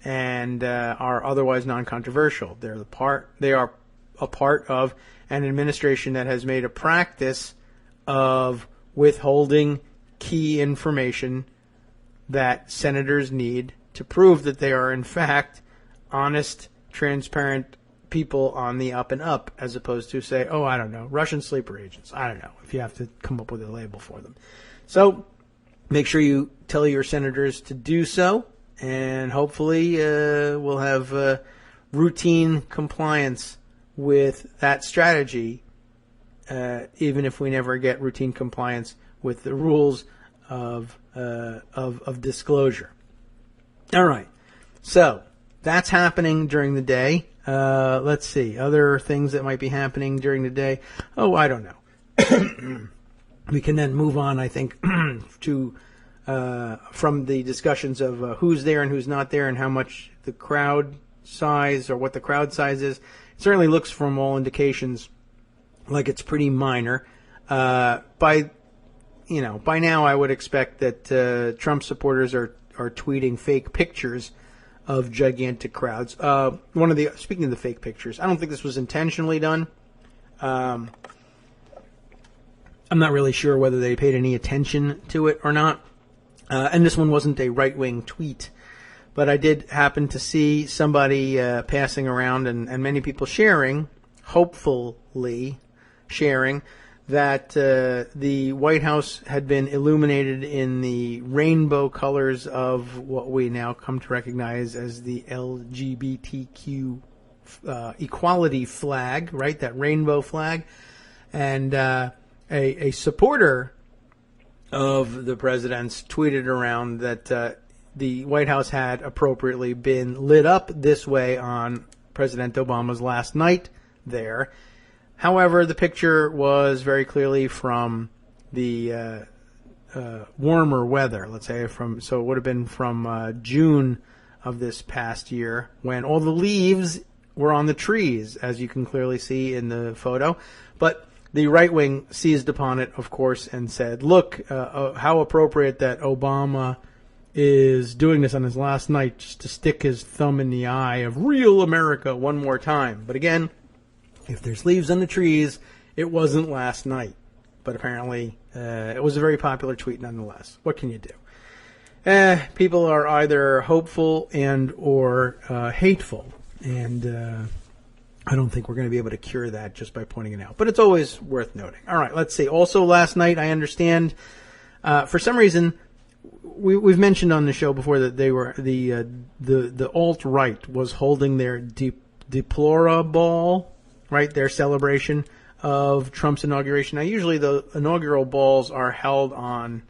and are otherwise non-controversial. They are a part of an administration that has made a practice of withholding key information that senators need to prove that they are, in fact, honest, transparent people on the up and up, as opposed to, say, oh, I don't know, Russian sleeper agents. I don't know, if you have to come up with a label for them. So make sure you tell your senators to do so, and hopefully we'll have routine compliance with that strategy, even if we never get routine compliance with the rules of disclosure. All right, so that's happening during the day. Let's see, other things that might be happening during the day. Oh, I don't know. We can then move on, I think, to from the discussions of who's there and who's not there and how much the crowd size or what the crowd size is. It certainly looks, from all indications, like it's pretty minor. By now, I would expect that Trump supporters are tweeting fake pictures of gigantic crowds. Speaking of the fake pictures, I don't think this was intentionally done. I'm not really sure whether they paid any attention to it or not. And this one wasn't a right-wing tweet. But I did happen to see somebody passing around and many people sharing, hopefully sharing, that the White House had been illuminated in the rainbow colors of what we now come to recognize as the LGBTQ equality flag, right? That rainbow flag. And a supporter of the president's tweeted around that the White House had appropriately been lit up this way on President Obama's last night there. However, the picture was very clearly from the warmer weather, let's say, so it would have been from June of this past year, when all the leaves were on the trees, as you can clearly see in the photo. But the right wing seized upon it, of course, and said, look, how appropriate that Obama is doing this on his last night just to stick his thumb in the eye of real America one more time. But again, if there's leaves on the trees, it wasn't last night. but apparently it was a very popular tweet nonetheless. What can you do? People are either hopeful and or hateful, and I don't think we're going to be able to cure that just by pointing it out. But it's always worth noting. All right, let's see. Also, last night, I understand, for some reason, we've mentioned on the show before that they were the alt-right was holding their deplorable, right, their celebration of Trump's inauguration. Now, usually the inaugural balls are held on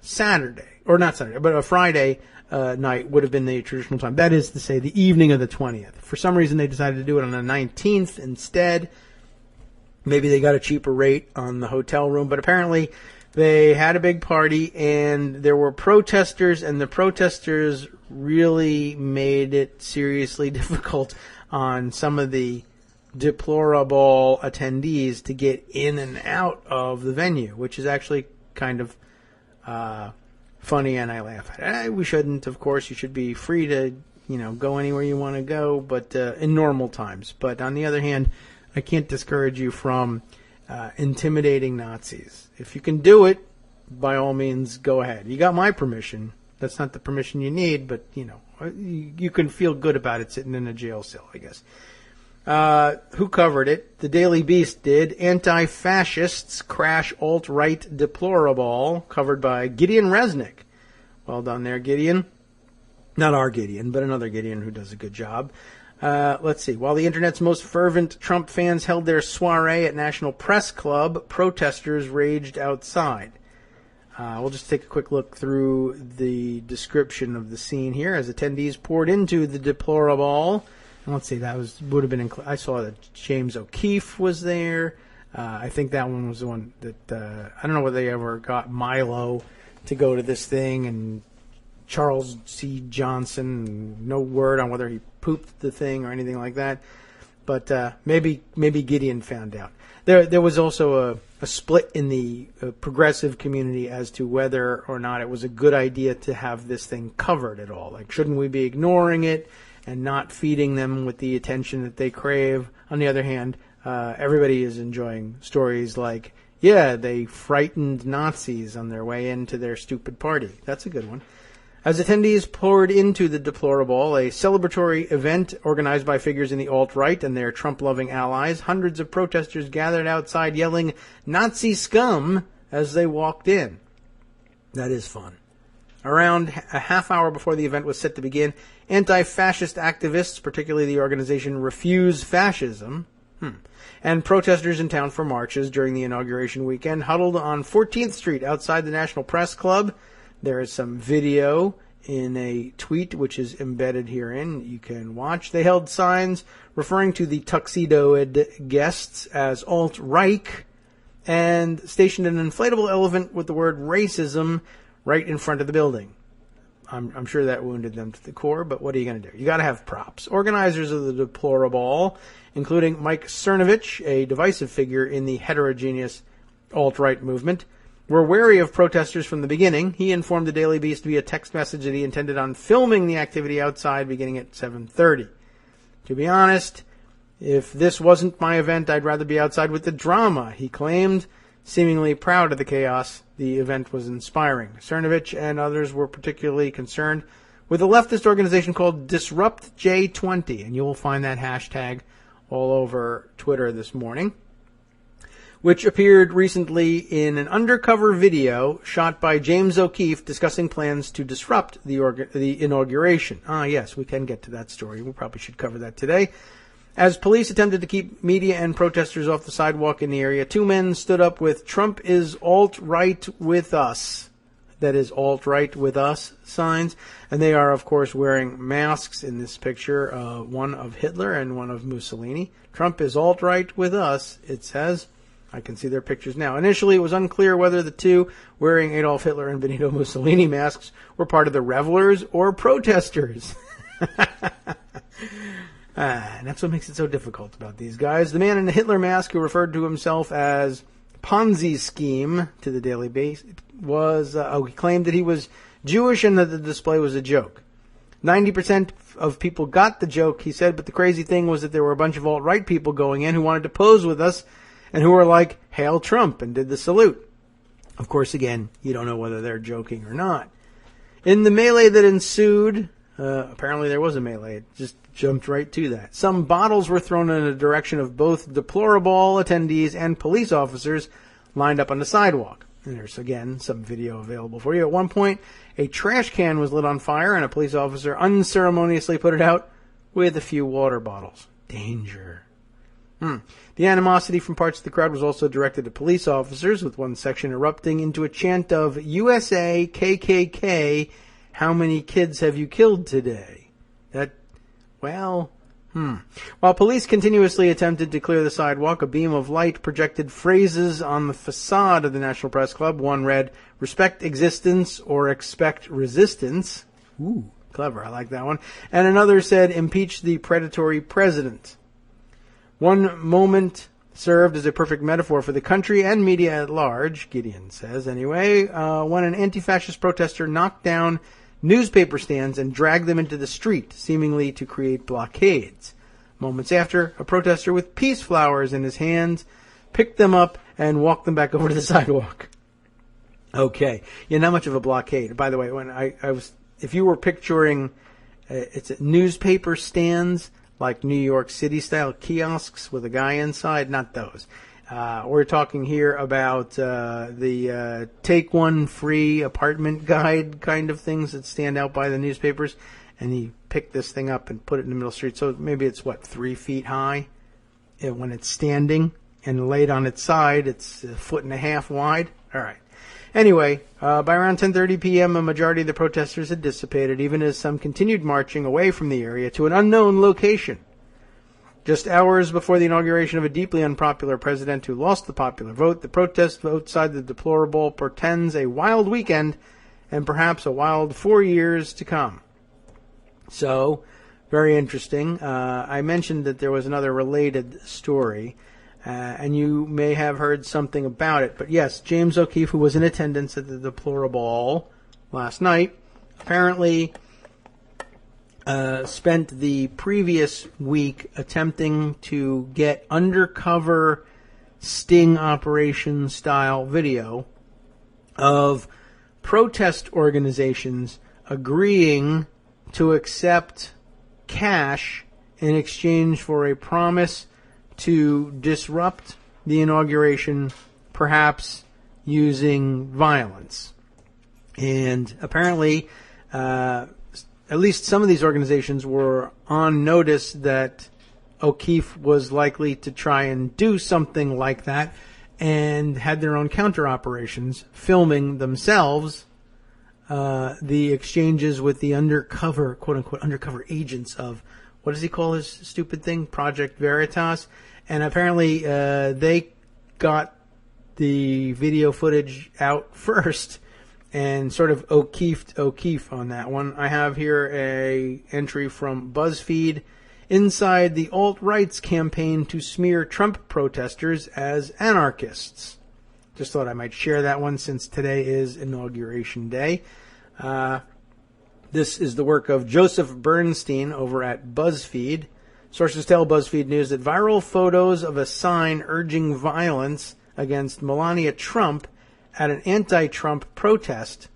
Saturday, or not Saturday, but a Friday night would have been the traditional time. That is to say, the evening of the 20th. For some reason, they decided to do it on the 19th instead. Maybe they got a cheaper rate on the hotel room, but apparently they had a big party, and there were protesters, and the protesters really made it seriously difficult on some of the deplorable attendees to get in and out of the venue, which is actually kind of funny, and I laugh at it. We shouldn't, of course. You should be free to, go anywhere you want to go, but in normal times. But on the other hand, I can't discourage you from intimidating Nazis. If you can do it, by all means, go ahead. You got my permission. That's not the permission you need, but, you can feel good about it sitting in a jail cell, I guess. Who covered it? The Daily Beast did. Anti-fascists crash alt-right deplorable, covered by Gideon Resnick. Well done there, Gideon. Not our Gideon, but another Gideon who does a good job. Let's see. While the internet's most fervent Trump fans held their soiree at National Press Club, protesters raged outside. We'll just take a quick look through the description of the scene here as attendees poured into the deplorable. And let's see, would have been. I saw that James O'Keefe was there. I think that one was the one that I don't know whether they ever got Milo to go to this thing, and Charles C. Johnson. No word on whether he pooped the thing or anything like that. But maybe Gideon found out. There was also a split in the progressive community as to whether or not it was a good idea to have this thing covered at all. Like, shouldn't we be ignoring it and not feeding them with the attention that they crave? On the other hand, everybody is enjoying stories like, yeah, they frightened Nazis on their way into their stupid party. That's a good one. As attendees poured into the deplorable, a celebratory event organized by figures in the alt-right and their Trump-loving allies, hundreds of protesters gathered outside yelling Nazi scum as they walked in. That is fun. Around a half hour before the event was set to begin, anti-fascist activists, particularly the organization Refuse Fascism, and protesters in town for marches during the inauguration weekend huddled on 14th Street outside the National Press Club. There is some video in a tweet which is embedded herein. You can watch. They held signs referring to the tuxedoed guests as alt-right and stationed an inflatable elephant with the word racism right in front of the building. I'm sure that wounded them to the core, but what are you going to do? You got to have props. Organizers of the deplorable, including Mike Cernovich, a divisive figure in the heterogeneous alt-right movement, were wary of protesters from the beginning. He informed the Daily Beast via text message that he intended on filming the activity outside beginning at 7:30. To be honest, if this wasn't my event, I'd rather be outside with the drama, he claimed, seemingly proud of the chaos the event was inspiring. Cernovich and others were particularly concerned with a leftist organization called Disrupt J20, and you will find that hashtag all over Twitter this morning, which appeared recently in an undercover video shot by James O'Keefe discussing plans to disrupt the inauguration. Ah, yes, we can get to that story. We probably should cover that today. As police attempted to keep media and protesters off the sidewalk in the area, two men stood up with "Trump is alt-right with us." That is alt-right with us signs. And they are, of course, wearing masks in this picture, one of Hitler and one of Mussolini. Trump is alt-right with us, it says. I can see their pictures now. Initially, it was unclear whether the two wearing Adolf Hitler and Benito Mussolini masks were part of the revelers or protesters. And that's what makes it so difficult about these guys. The man in the Hitler mask, who referred to himself as Ponzi Scheme to the Daily Beast, he claimed that he was Jewish and that the display was a joke. 90% of people got the joke, he said, but the crazy thing was that there were a bunch of alt-right people going in who wanted to pose with us and who were like, "Hail Trump," and did the salute. Of course, again, you don't know whether they're joking or not. In the melee that ensued, apparently there was a melee. It just jumped right to that. Some bottles were thrown in the direction of both deplorable attendees and police officers lined up on the sidewalk. And there's, again, some video available for you. At one point, a trash can was lit on fire, and a police officer unceremoniously put it out with a few water bottles. Danger. The animosity from parts of the crowd was also directed at police officers, with one section erupting into a chant of USA, KKK, how many kids have you killed today? While police continuously attempted to clear the sidewalk, a beam of light projected phrases on the facade of the National Press Club. One read, "Respect existence or expect resistance." Ooh, clever. I like that one. And another said, "Impeach the predatory president." One moment served as a perfect metaphor for the country and media at large, Gideon says anyway, when an anti-fascist protester knocked down newspaper stands and dragged them into the street, seemingly to create blockades. Moments after, a protester with peace flowers in his hands picked them up and walked them back over to the sidewalk. Okay. Yeah, not much of a blockade. By the way, when I was, if you were picturing, it's newspaper stands, like New York City style kiosks with a guy inside, not those. We're talking here about the take one free apartment guide kind of things that stand out by the newspapers. And he picked this thing up and put it in the middle of the street. So maybe it's, 3 feet high when it's standing, and laid on its side, it's 1.5 feet wide. All right. Anyway, by around 10:30 p.m., a majority of the protesters had dissipated, even as some continued marching away from the area to an unknown location. Just hours before the inauguration of a deeply unpopular president who lost the popular vote, the protest outside the deplorable portends a wild weekend and perhaps a wild 4 years to come. So, very interesting. I mentioned that there was another related story. And you may have heard something about it. But yes, James O'Keefe, who was in attendance at the deplorable last night, apparently spent the previous week attempting to get undercover sting operation style video of protest organizations agreeing to accept cash in exchange for a promise to disrupt the inauguration, perhaps using violence. And apparently, at least some of these organizations were on notice that O'Keefe was likely to try and do something like that, and had their own counter operations, filming themselves the exchanges with the undercover, quote-unquote, undercover agents of, what does he call his stupid thing? Project Veritas. And apparently they got the video footage out first and sort of O'Keefe on that one. I have here a entry from BuzzFeed. Inside the alt-right's campaign to smear Trump protesters as anarchists. Just thought I might share that one since today is Inauguration Day. This is the work of Joseph Bernstein over at BuzzFeed. Sources tell BuzzFeed News that viral photos of a sign urging violence against Melania Trump at an anti-Trump protest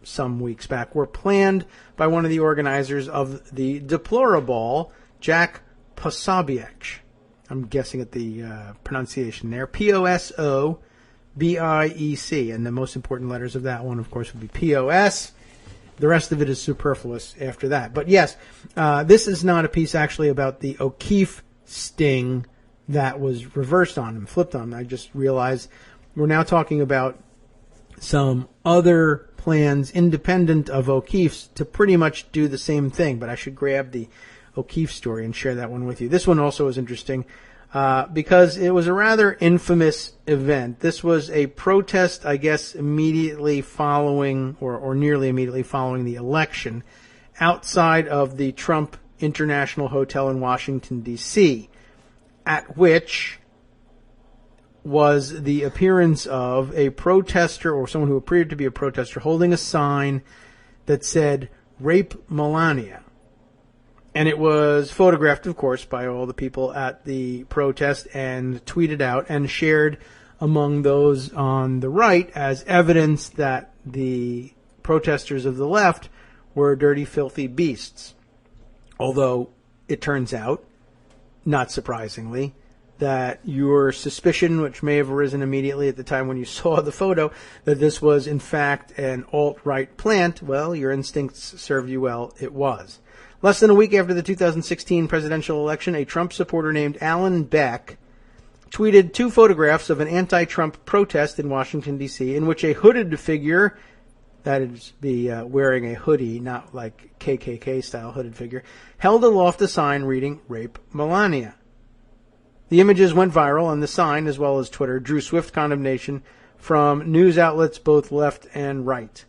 some weeks back were planned by one of the organizers of the deplorable, Jack Posobiec. I'm guessing at the pronunciation there. Posobiec. And the most important letters of that one, of course, would be POS. The rest of it is superfluous after that. But yes, this is not a piece actually about the O'Keefe sting that was reversed on him, flipped on him. I just realized we're now talking about some other plans independent of O'Keefe's to pretty much do the same thing. But I should grab the O'Keefe story and share that one with you. This one also is interesting because it was a rather infamous event. This was a protest, I guess, immediately following or nearly immediately following the election outside of the Trump International Hotel in Washington, D.C., at which was the appearance of a protester or someone who appeared to be a protester holding a sign that said, "Rape Melania." And it was photographed, of course, by all the people at the protest and tweeted out and shared among those on the right as evidence that the protesters of the left were dirty, filthy beasts. Although it turns out, not surprisingly, that your suspicion, which may have arisen immediately at the time when you saw the photo, that this was in fact an alt-right plant, well, your instincts served you well, it was. Less than a week after the 2016 presidential election, a Trump supporter named Alan Beck tweeted 2 photographs of an anti-Trump protest in Washington, D.C., in which a hooded figure, that is, wearing a hoodie, not like KKK-style hooded figure, held aloft a sign reading, "Rape Melania." The images went viral, and the sign, as well as Twitter, drew swift condemnation from news outlets both left and right.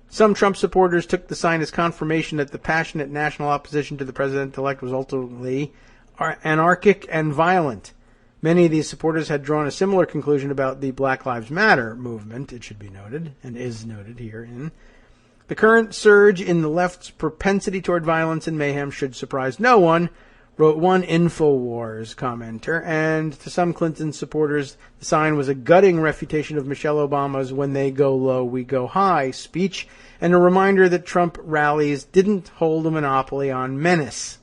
Some Trump supporters took the sign as confirmation that the passionate national opposition to the president-elect was ultimately anarchic and violent. Many of these supporters had drawn a similar conclusion about the Black Lives Matter movement, it should be noted, and is noted herein. The current surge in the left's propensity toward violence and mayhem should surprise no one, wrote one InfoWars commenter, and to some Clinton supporters, the sign was a gutting refutation of Michelle Obama's "when they go low, we go high" speech, and a reminder that Trump rallies didn't hold a monopoly on menace.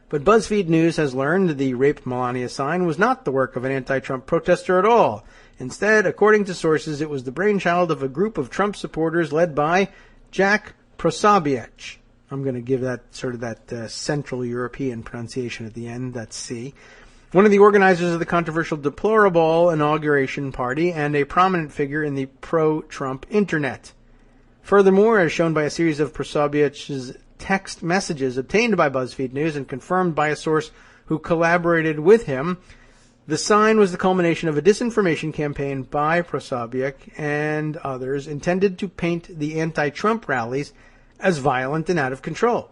But BuzzFeed News has learned the "Rape Melania" sign was not the work of an anti-Trump protester at all. Instead, according to sources, it was the brainchild of a group of Trump supporters led by Jack Posobiec. I'm going to give that sort of that Central European pronunciation at the end, that's C. One of the organizers of the controversial Deplorable inauguration party and a prominent figure in the pro-Trump internet. Furthermore, as shown by a series of Posobiec's text messages obtained by BuzzFeed News and confirmed by a source who collaborated with him, the sign was the culmination of a disinformation campaign by Posobiec and others intended to paint the anti-Trump rallies as violent and out of control.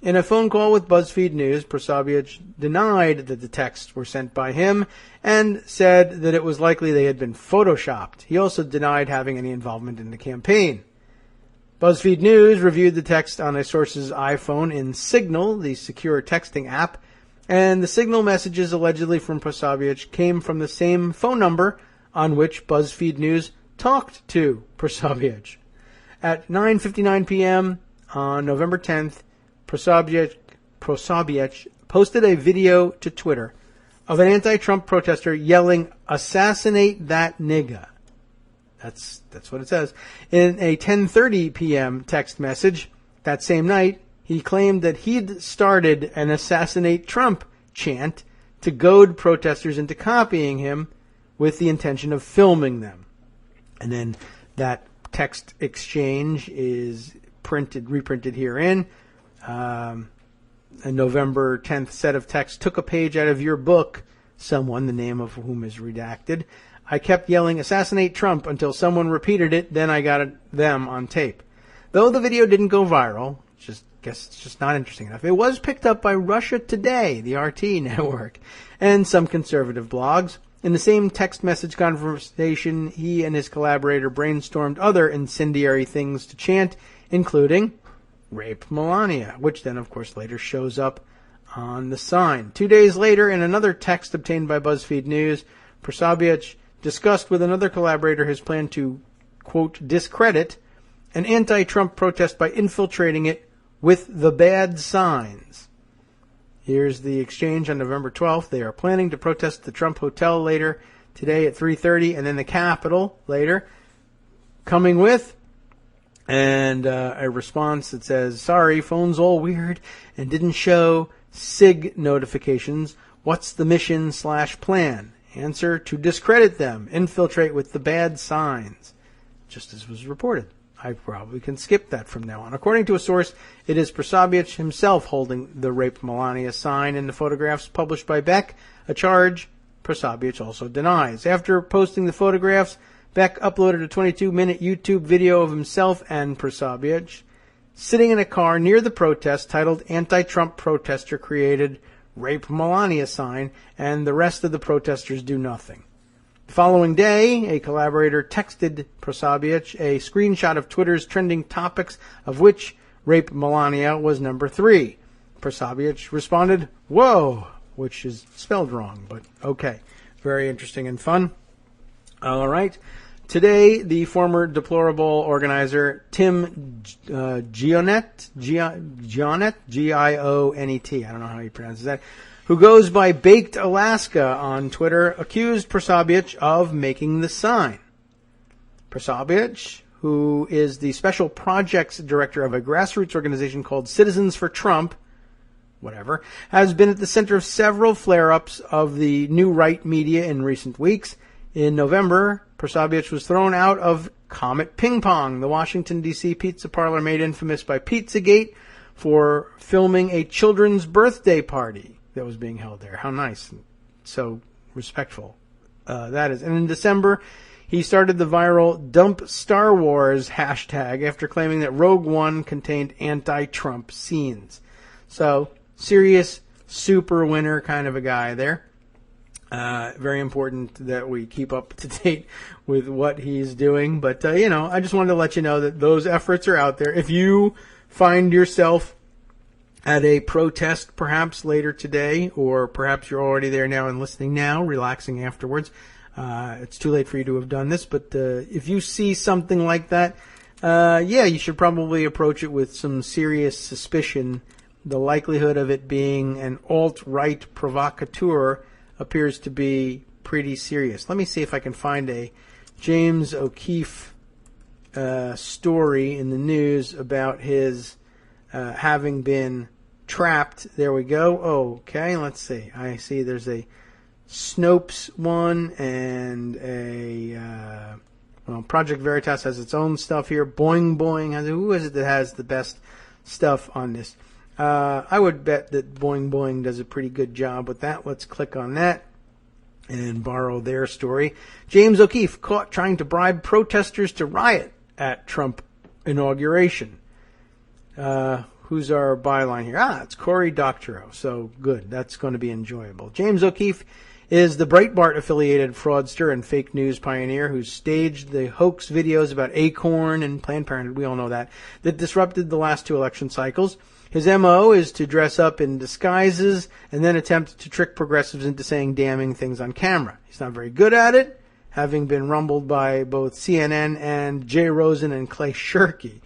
In a phone call with BuzzFeed News, Posobiec denied that the texts were sent by him and said that it was likely they had been photoshopped. He also denied having any involvement in the campaign. BuzzFeed News reviewed the text on a source's iPhone in Signal, the secure texting app, and the Signal messages allegedly from Posobiec came from the same phone number on which BuzzFeed News talked to Posobiec. At 9:59 p.m. on November 10th, Posobiec posted a video to Twitter of an anti-Trump protester yelling, "Assassinate that nigga." That's what it says. In a 10:30 p.m. text message that same night, he claimed that he'd started an "Assassinate Trump" chant to goad protesters into copying him with the intention of filming them. And then that text exchange is reprinted herein. A November 10th set of text took a page out of your book, someone, the name of whom is redacted. I kept yelling, "Assassinate Trump," until someone repeated it, then I got them on tape. Though the video didn't go viral, guess it's just not interesting enough, it was picked up by Russia Today, the RT network, and some conservative blogs. In the same text message conversation, he and his collaborator brainstormed other incendiary things to chant, including "Rape Melania," which then, of course, later shows up on the sign. 2 days later, in another text obtained by BuzzFeed News, Posobiec discussed with another collaborator his plan to, quote, discredit an anti-Trump protest by infiltrating it with the bad signs. Here's the exchange on November 12th. They are planning to protest the Trump Hotel later today at 3:30, and then the Capitol later. Coming with, and a response that says, "Sorry, phone's all weird and didn't show SIG notifications. What's the mission/plan? Answer, to discredit them, infiltrate with the bad signs." Just as was reported. I probably can skip that from now on. According to a source, it is Posobiec himself holding the "Rape Melania" sign in the photographs published by Beck, a charge Posobiec also denies. After posting the photographs, Beck uploaded a 22-minute YouTube video of himself and Posobiec sitting in a car near the protest titled "Anti-Trump Protester Created Rape Melania Sign," and the rest of the protesters do nothing. The following day, a collaborator texted Posobiec a screenshot of Twitter's trending topics, of which rape Melania was number 3. Prasavich responded, whoa, which is spelled wrong, but okay. Very interesting and fun. All right. Today, the former deplorable organizer Tim Gionet, Gionet, I don't know how he pronounces that, who goes by Baked Alaska on Twitter, accused Prasavich of making the sign. Prasavich, who is the special projects director of a grassroots organization called Citizens for Trump, whatever, has been at the center of several flare-ups of the new right media in recent weeks. In November, Prasavich was thrown out of Comet Ping Pong, the Washington, D.C. pizza parlor made infamous by Pizzagate for filming a children's birthday party that was being held there. How nice. So respectful. That is. And in December, he started the viral Dump Star Wars hashtag after claiming that Rogue One contained anti-Trump scenes. So, serious super winner kind of a guy there. Very important that we keep up to date with what he's doing. But, I just wanted to let you know that those efforts are out there. If you find yourself at a protest perhaps later today, or perhaps you're already there now and listening now, relaxing afterwards, it's too late for you to have done this. But if you see something like that, you should probably approach it with some serious suspicion. The likelihood of it being an alt-right provocateur appears to be pretty serious. Let me see if I can find a James O'Keefe story in the news about his having been trapped. There we go. Okay, let's see. I see there's a Snopes one and a Project Veritas has its own stuff here. Boing Boing has. Who is it that has the best stuff on this? I would bet that Boing Boing does a pretty good job with that. Let's click on that and borrow their story. James O'Keefe caught trying to bribe protesters to riot at Trump inauguration. Who's our byline here? It's Cory Doctorow. So good. That's going to be enjoyable. James O'Keefe is the Breitbart-affiliated fraudster and fake news pioneer who staged the hoax videos about Acorn and Planned Parenthood, we all know that disrupted the last 2 election cycles. His M.O. is to dress up in disguises and then attempt to trick progressives into saying damning things on camera. He's not very good at it, having been rumbled by both CNN and Jay Rosen and Clay Shirky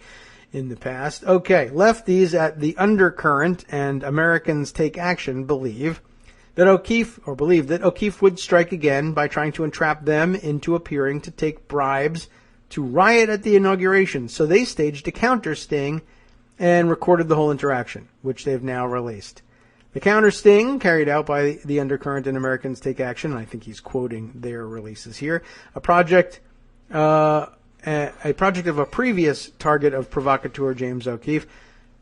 in the past. Okay, lefties at The Undercurrent and Americans Take Action believe that O'Keefe would strike again by trying to entrap them into appearing to take bribes to riot at the inauguration. So they staged a counter sting and recorded the whole interaction, which they've now released. The counter sting, carried out by The Undercurrent and Americans Take Action, and I think he's quoting their releases here, a project of a previous target of provocateur James O'Keefe,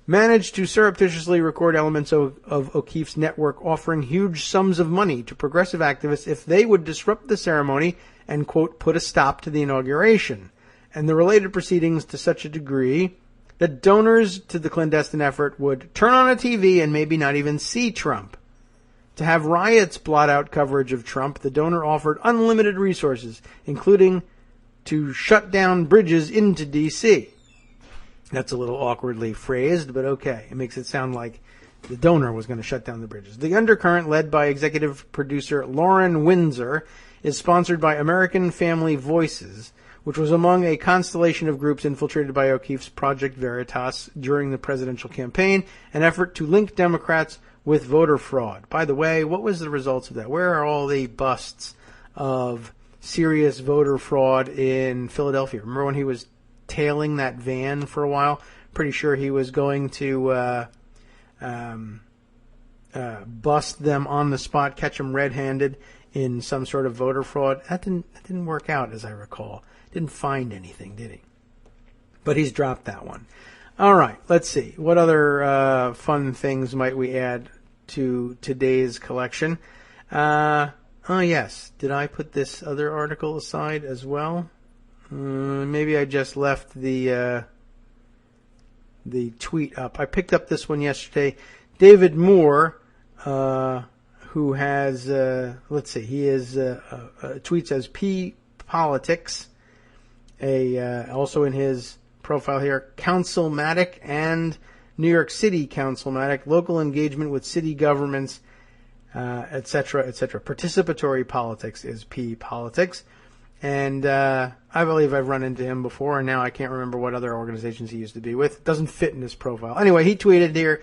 managed to surreptitiously record elements of O'Keefe's network offering huge sums of money to progressive activists if they would disrupt the ceremony and, quote, put a stop to the inauguration, and the related proceedings to such a degree that donors to the clandestine effort would turn on a TV and maybe not even see Trump. To have riots blot out coverage of Trump, the donor offered unlimited resources, including to shut down bridges into D.C. That's a little awkwardly phrased, but okay. It makes it sound like the donor was going to shut down the bridges. The Undercurrent, led by executive producer Lauren Windsor, is sponsored by American Family Voices, which was among a constellation of groups infiltrated by O'Keefe's Project Veritas during the presidential campaign, an effort to link Democrats with voter fraud. By the way, what was the results of that? Where are all the busts of serious voter fraud in Philadelphia? Remember when he was tailing that van for a while? Pretty sure he was going to bust them on the spot, catch them red-handed in some sort of voter fraud. That didn't work out, as I recall. Didn't find anything, did he? But he's dropped that one. All right, let's see. What other fun things might we add to today's collection? Yes. Did I put this other article aside as well? Maybe I just left the tweet up. I picked up this one yesterday. David Moore, who has, let's see, he is tweets as P Politics, also in his profile here. Councilmatic and New York City Councilmatic, local engagement with city governments, etc., etc. Participatory politics is P politics. And I believe I've run into him before, and now I can't remember what other organizations he used to be with. Doesn't fit in his profile. Anyway, he tweeted here,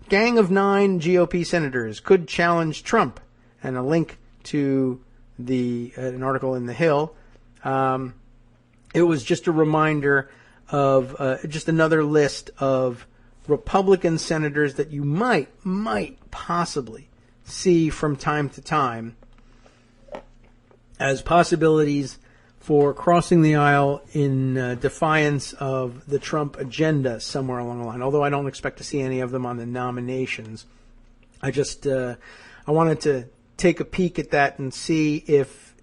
Gang of 9 GOP senators could challenge Trump, and a link to an article in The Hill. It was just a reminder of just another list of Republican senators that you might possibly see from time to time as possibilities for crossing the aisle in defiance of the Trump agenda somewhere along the line. Although I don't expect to see any of them on the nominations. I wanted to take a peek at that and see if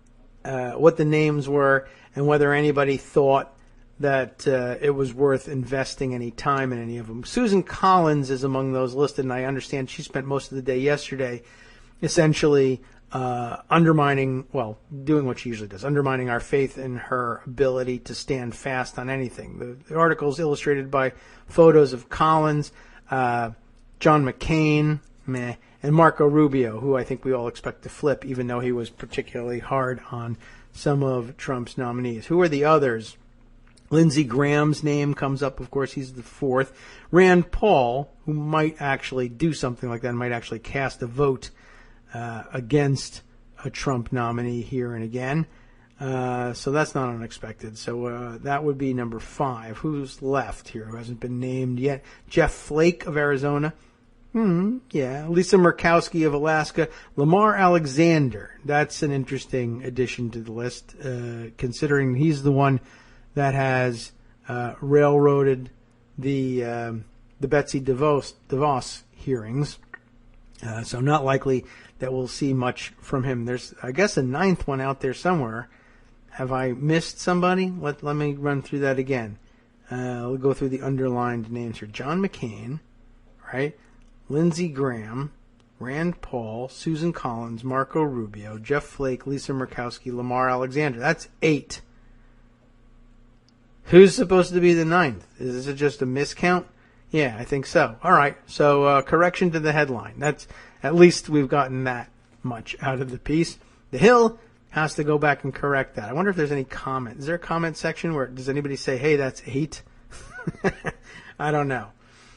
what the names were and whether anybody thought that it was worth investing any time in any of them. Susan Collins is among those listed, and I understand she spent most of the day yesterday essentially doing what she usually does, undermining our faith in her ability to stand fast on anything. The article is illustrated by photos of Collins, John McCain, and Marco Rubio, who I think we all expect to flip, even though he was particularly hard on some of Trump's nominees. Who are the others? Lindsey Graham's name comes up, of course, he's the fourth. Rand Paul, who might actually do something like that, might actually cast a vote against a Trump nominee here and again. So that's not unexpected. So that would be number 5. Who's left here who hasn't been named yet? Jeff Flake of Arizona. Yeah. Lisa Murkowski of Alaska. Lamar Alexander. That's an interesting addition to the list, considering he's the one that has railroaded the Betsy DeVos hearings. So not likely that we'll see much from him. There's, I guess, a 9th one out there somewhere. Have I missed somebody? Let me run through that again. We'll go through the underlined names here. John McCain, right? Lindsey Graham, Rand Paul, Susan Collins, Marco Rubio, Jeff Flake, Lisa Murkowski, Lamar Alexander. That's 8. Who's supposed to be the 9th? Is it just a miscount? Yeah, I think so. All right. So correction to the headline. That's at least we've gotten that much out of the piece. The Hill has to go back and correct that. I wonder if there's any comment. Is there a comment section where does anybody say, "Hey, that's 8"? I don't know.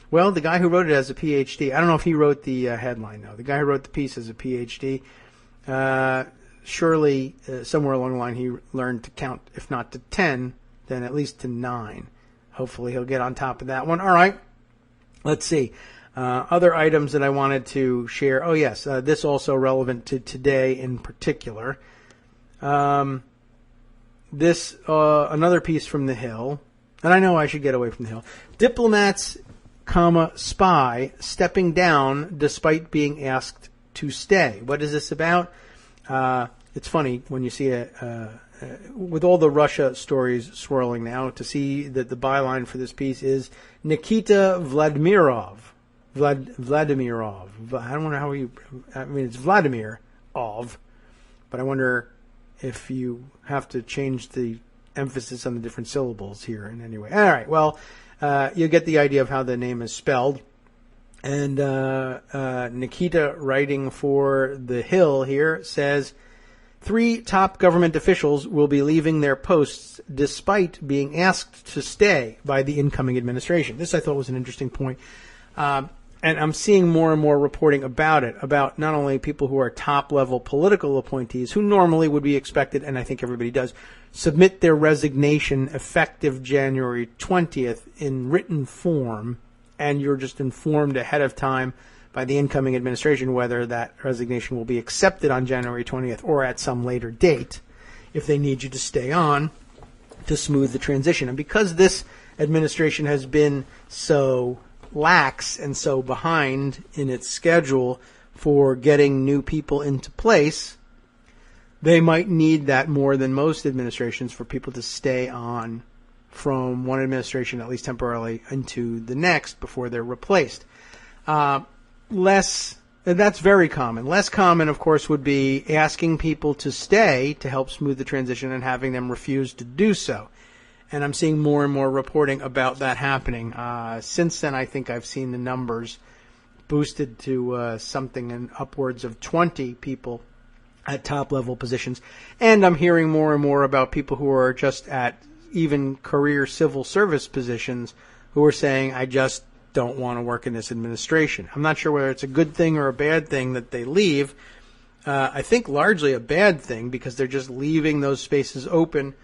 Well, the guy who wrote it has a PhD. I don't know if he wrote the headline though. The guy who wrote the piece has a PhD. Surely somewhere along the line he learned to count, if not to 10, then at least to 9. Hopefully he'll get on top of that one. All right. Let's see. Other items that I wanted to share. Oh, yes. This also relevant to today in particular. Another piece from The Hill. And I know I should get away from The Hill. Diplomats, spy stepping down despite being asked to stay. What is this about? It's funny when you see with all the Russia stories swirling now, to see that the byline for this piece is Nikita Vladimirov. Vladimirov. I don't know how it's Vladimir Ov, but I wonder if you have to change the emphasis on the different syllables here in any way. All right, well, you get the idea of how the name is spelled. And Nikita, writing for The Hill here, says, 3 top government officials will be leaving their posts despite being asked to stay by the incoming administration. This I thought was an interesting point. And I'm seeing more and more reporting about it, about not only people who are top-level political appointees, who normally would be expected, and I think everybody does, submit their resignation effective January 20th in written form, and you're just informed ahead of time by the incoming administration whether that resignation will be accepted on January 20th or at some later date if they need you to stay on to smooth the transition. And because this administration has been so lax and so behind in its schedule for getting new people into place, they might need that more than most administrations for people to stay on from one administration, at least temporarily, into the next before they're replaced. That's very common. Less common, of course, would be asking people to stay to help smooth the transition and having them refuse to do so. And I'm seeing more and more reporting about that happening. Since then, I think I've seen the numbers boosted to something in upwards of 20 people at top-level positions. And I'm hearing more and more about people who are just at even career civil service positions who are saying, I just don't want to work in this administration. I'm not sure whether it's a good thing or a bad thing that they leave. I think largely a bad thing because they're just leaving those spaces open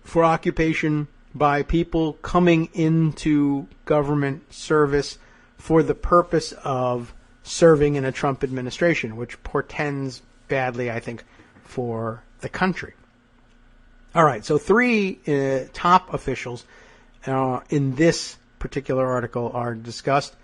for occupation by people coming into government service for the purpose of serving in a Trump administration, which portends badly, I think, for the country. All right, so 3 top officials in this particular article are discussed.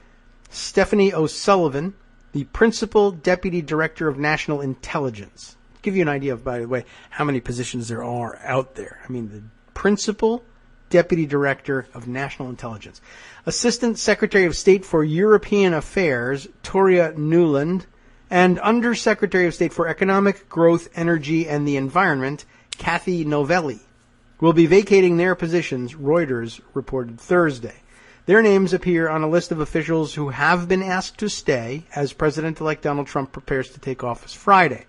Stephanie O'Sullivan, the Principal Deputy Director of National Intelligence. Give you an idea of, by the way, how many positions there are out there. I mean, the Principal Deputy Director of National Intelligence. Assistant Secretary of State for European Affairs, Toria Nuland, and Undersecretary of State for Economic Growth, Energy, and the Environment, Kathy Novelli, will be vacating their positions, Reuters reported Thursday. Their names appear on a list of officials who have been asked to stay as President-elect Donald Trump prepares to take office Friday.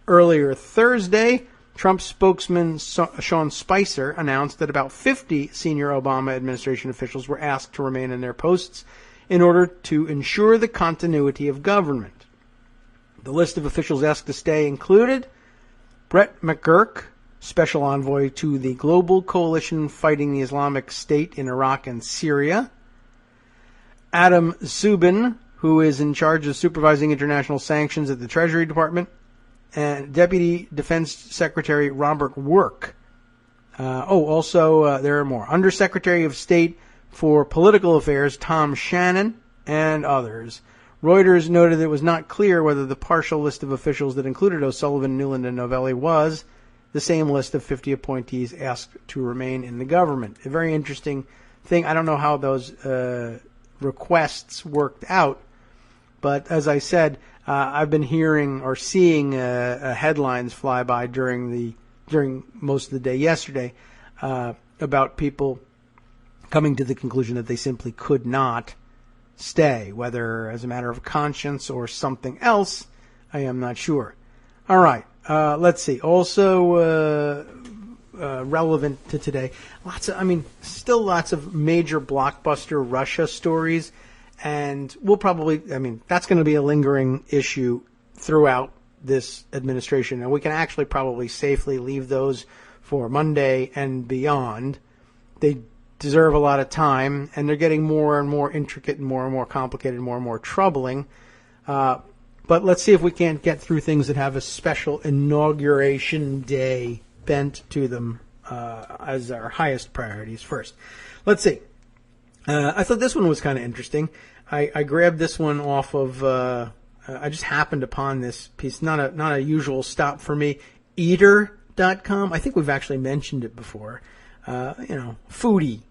Earlier Thursday, Trump spokesman Sean Spicer announced that about 50 senior Obama administration officials were asked to remain in their posts in order to ensure the continuity of government. The list of officials asked to stay included Brett McGurk, Special Envoy to the Global Coalition fighting the Islamic State in Iraq and Syria, Adam Subin, who is in charge of supervising international sanctions at the Treasury Department, and Deputy Defense Secretary Robert Work. Also, there are more. Undersecretary of State for Political Affairs Tom Shannon, and others. Reuters noted it was not clear whether the partial list of officials that included O'Sullivan, Nuland, and Novelli was the same list of 50 appointees asked to remain in the government. A very interesting thing. I don't know how those requests worked out, but as I said, I've been hearing or seeing headlines fly by during most of the day yesterday about people coming to the conclusion that they simply could not stay, whether as a matter of conscience or something else. I am not sure. All right, let's see. Also relevant to today, still lots of major blockbuster Russia stories. And we'll probably, that's going to be a lingering issue throughout this administration. And we can actually probably safely leave those for Monday and beyond. They deserve a lot of time, and they're getting more and more intricate and more complicated and more troubling. But let's see if we can't get through things that have a special inauguration day bent to them as our highest priorities first. Let's see. I thought this one was kind of interesting. I grabbed this one off of, I just happened upon this piece, not a usual stop for me, Eater.com. I think we've actually mentioned it before. Foodie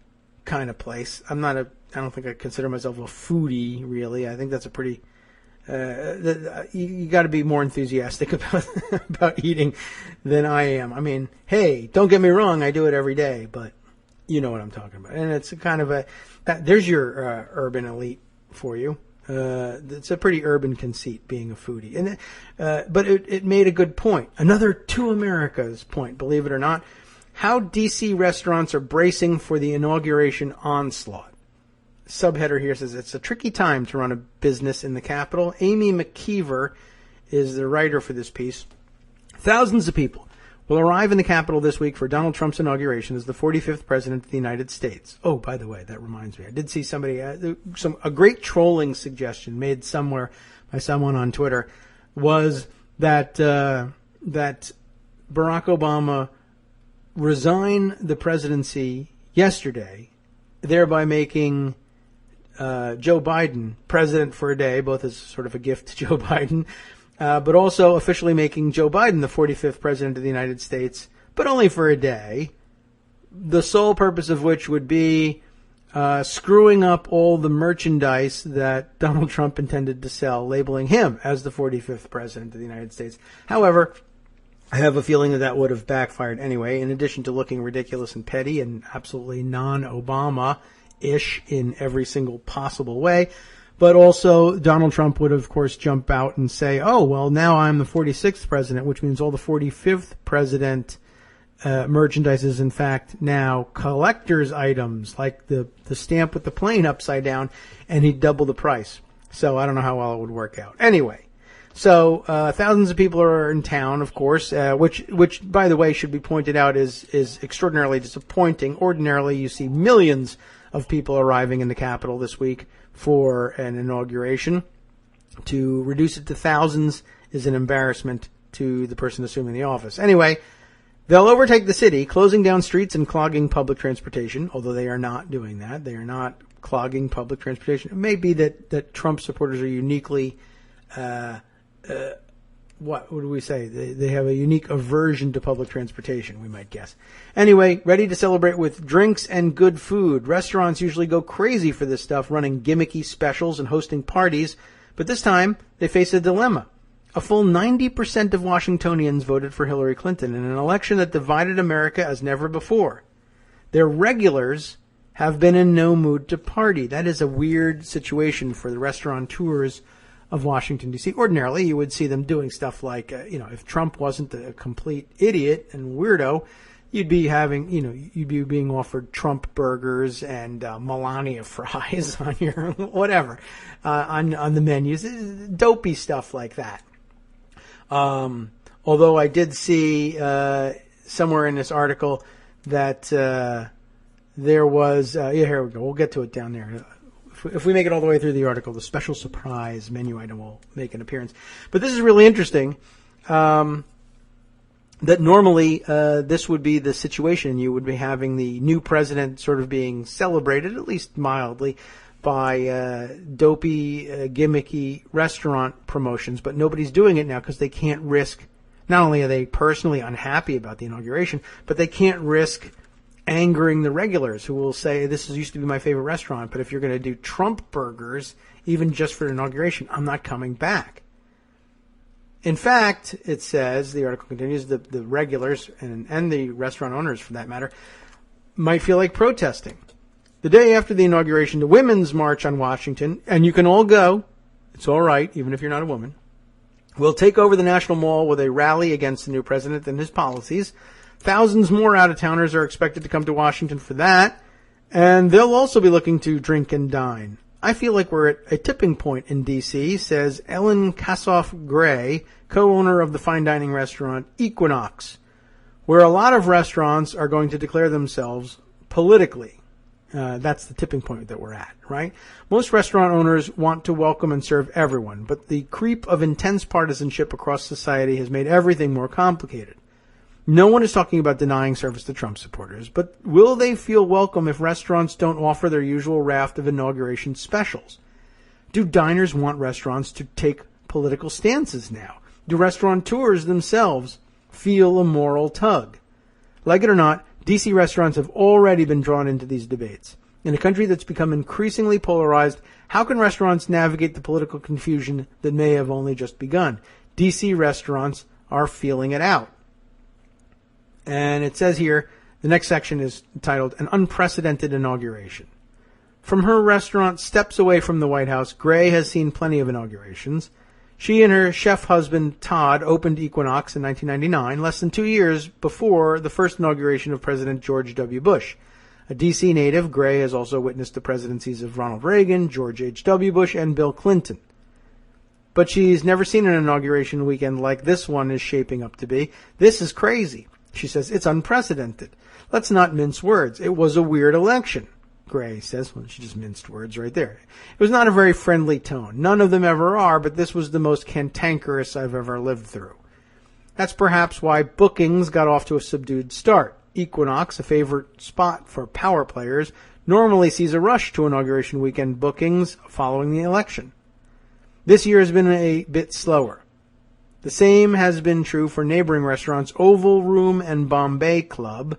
kind of place. I don't think I consider myself a foodie, really. I think that's a pretty, you got to be more enthusiastic about eating than I am. Hey, don't get me wrong, I do it every day, but you know what I'm talking about. And it's kind of there's your urban elite for you. It's a pretty urban conceit being a foodie. And but it made a good point. Another To America's point, believe it or not. How D.C. restaurants are bracing for the inauguration onslaught. Subheader here says, it's a tricky time to run a business in the capital. Amy McKeever is the writer for this piece. Thousands of people will arrive in the Capitol this week for Donald Trump's inauguration as the 45th President of the United States. Oh, by the way, that reminds me. I did see somebody, a great trolling suggestion made somewhere by someone on Twitter was that that Barack Obama resign the presidency yesterday, thereby making Joe Biden president for a day, both as sort of a gift to Joe Biden, but also officially making Joe Biden the 45th president of the United States, but only for a day, the sole purpose of which would be screwing up all the merchandise that Donald Trump intended to sell, labeling him as the 45th president of the United States. However, I have a feeling that that would have backfired anyway, in addition to looking ridiculous and petty and absolutely non-Obama-ish in every single possible way. But also, Donald Trump would, of course, jump out and say, oh, well, now I'm the 46th president, which means all the 45th president merchandise is, in fact, now collector's items, like the stamp with the plane upside down, and he'd double the price. So I don't know how well it would work out. Anyway, so thousands of people are in town, of course, which, by the way, should be pointed out is extraordinarily disappointing. Ordinarily, you see millions of people arriving in the Capitol this week for an inauguration. To reduce it to thousands is an embarrassment to the person assuming the office. Anyway, they'll overtake the city, closing down streets and clogging public transportation, although they are not doing that. They are not clogging public transportation. It may be that Trump supporters are uniquely, what would we say? They have a unique aversion to public transportation, we might guess. Anyway, ready to celebrate with drinks and good food. Restaurants usually go crazy for this stuff, running gimmicky specials and hosting parties. But this time, they face a dilemma. A full 90% of Washingtonians voted for Hillary Clinton in an election that divided America as never before. Their regulars have been in no mood to party. That is a weird situation for the restaurateurs of Washington, D.C. Ordinarily, you would see them doing stuff like, if Trump wasn't a complete idiot and weirdo, you'd be being offered Trump burgers and Melania fries on your whatever on the menus, dopey stuff like that. Although I did see somewhere in this article that there was here we go. We'll get to it down there. If we make it all the way through the article, the special surprise menu item will make an appearance. But this is really interesting. That normally this would be the situation. You would be having the new president sort of being celebrated, at least mildly, by dopey, gimmicky restaurant promotions. But nobody's doing it now because they can't risk, not only are they personally unhappy about the inauguration, but they can't risk angering the regulars who will say, this used to be my favorite restaurant, but if you're going to do Trump burgers, even just for the inauguration, I'm not coming back. In fact, it says, the article continues, the regulars and the restaurant owners, for that matter, might feel like protesting. The day after the inauguration, the Women's March on Washington, and you can all go, it's all right, even if you're not a woman, will take over the National Mall with a rally against the new president and his policies. Thousands more out-of-towners are expected to come to Washington for that, and they'll also be looking to drink and dine. I feel like we're at a tipping point in D.C., says Ellen Kassoff-Gray, co-owner of the fine dining restaurant Equinox, where a lot of restaurants are going to declare themselves politically. That's the tipping point that we're at, right? Most restaurant owners want to welcome and serve everyone, but the creep of intense partisanship across society has made everything more complicated. No one is talking about denying service to Trump supporters, but will they feel welcome if restaurants don't offer their usual raft of inauguration specials? Do diners want restaurants to take political stances now? Do restaurateurs themselves feel a moral tug? Like it or not, D.C. restaurants have already been drawn into these debates. In a country that's become increasingly polarized, how can restaurants navigate the political confusion that may have only just begun? D.C. restaurants are feeling it out. And it says here, the next section is titled, An Unprecedented Inauguration. From her restaurant steps away from the White House, Gray has seen plenty of inaugurations. She and her chef husband, Todd, opened Equinox in 1999, less than 2 years before the first inauguration of President George W. Bush. A D.C. native, Gray has also witnessed the presidencies of Ronald Reagan, George H.W. Bush, and Bill Clinton. But she's never seen an inauguration weekend like this one is shaping up to be. This is crazy. She says, it's unprecedented. Let's not mince words. It was a weird election, Gray says. Well, she just minced words right there. It was not a very friendly tone. None of them ever are, but this was the most cantankerous I've ever lived through. That's perhaps why bookings got off to a subdued start. Equinox, a favorite spot for power players, normally sees a rush to inauguration weekend bookings following the election. This year has been a bit slower. The same has been true for neighboring restaurants Oval Room and Bombay Club,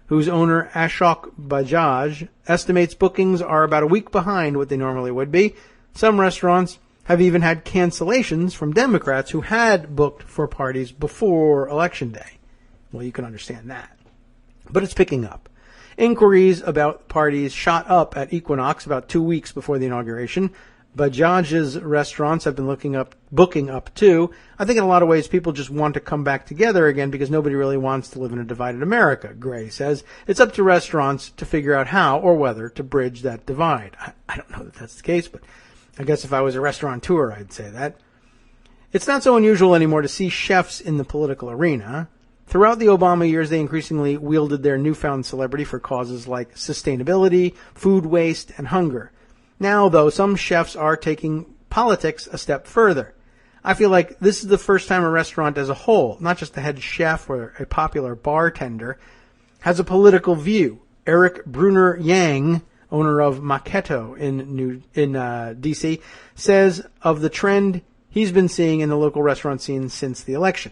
whose owner Ashok Bajaj estimates bookings are about a week behind what they normally would be. Some restaurants have even had cancellations from Democrats who had booked for parties before Election Day. Well, you can understand that. But it's picking up. Inquiries about parties shot up at Equinox about 2 weeks before the inauguration. Bajaj's restaurants have been booking up too. I think in a lot of ways people just want to come back together again because nobody really wants to live in a divided America, Gray says. It's up to restaurants to figure out how or whether to bridge that divide. I don't know that that's the case, but I guess if I was a restaurateur, I'd say that. It's not so unusual anymore to see chefs in the political arena. Throughout the Obama years, they increasingly wielded their newfound celebrity for causes like sustainability, food waste, and hunger. Now, though, some chefs are taking politics a step further. I feel like this is the first time a restaurant as a whole, not just the head chef or a popular bartender, has a political view. Eric Bruner Yang, owner of Maketo in D.C., says of the trend he's been seeing in the local restaurant scene since the election.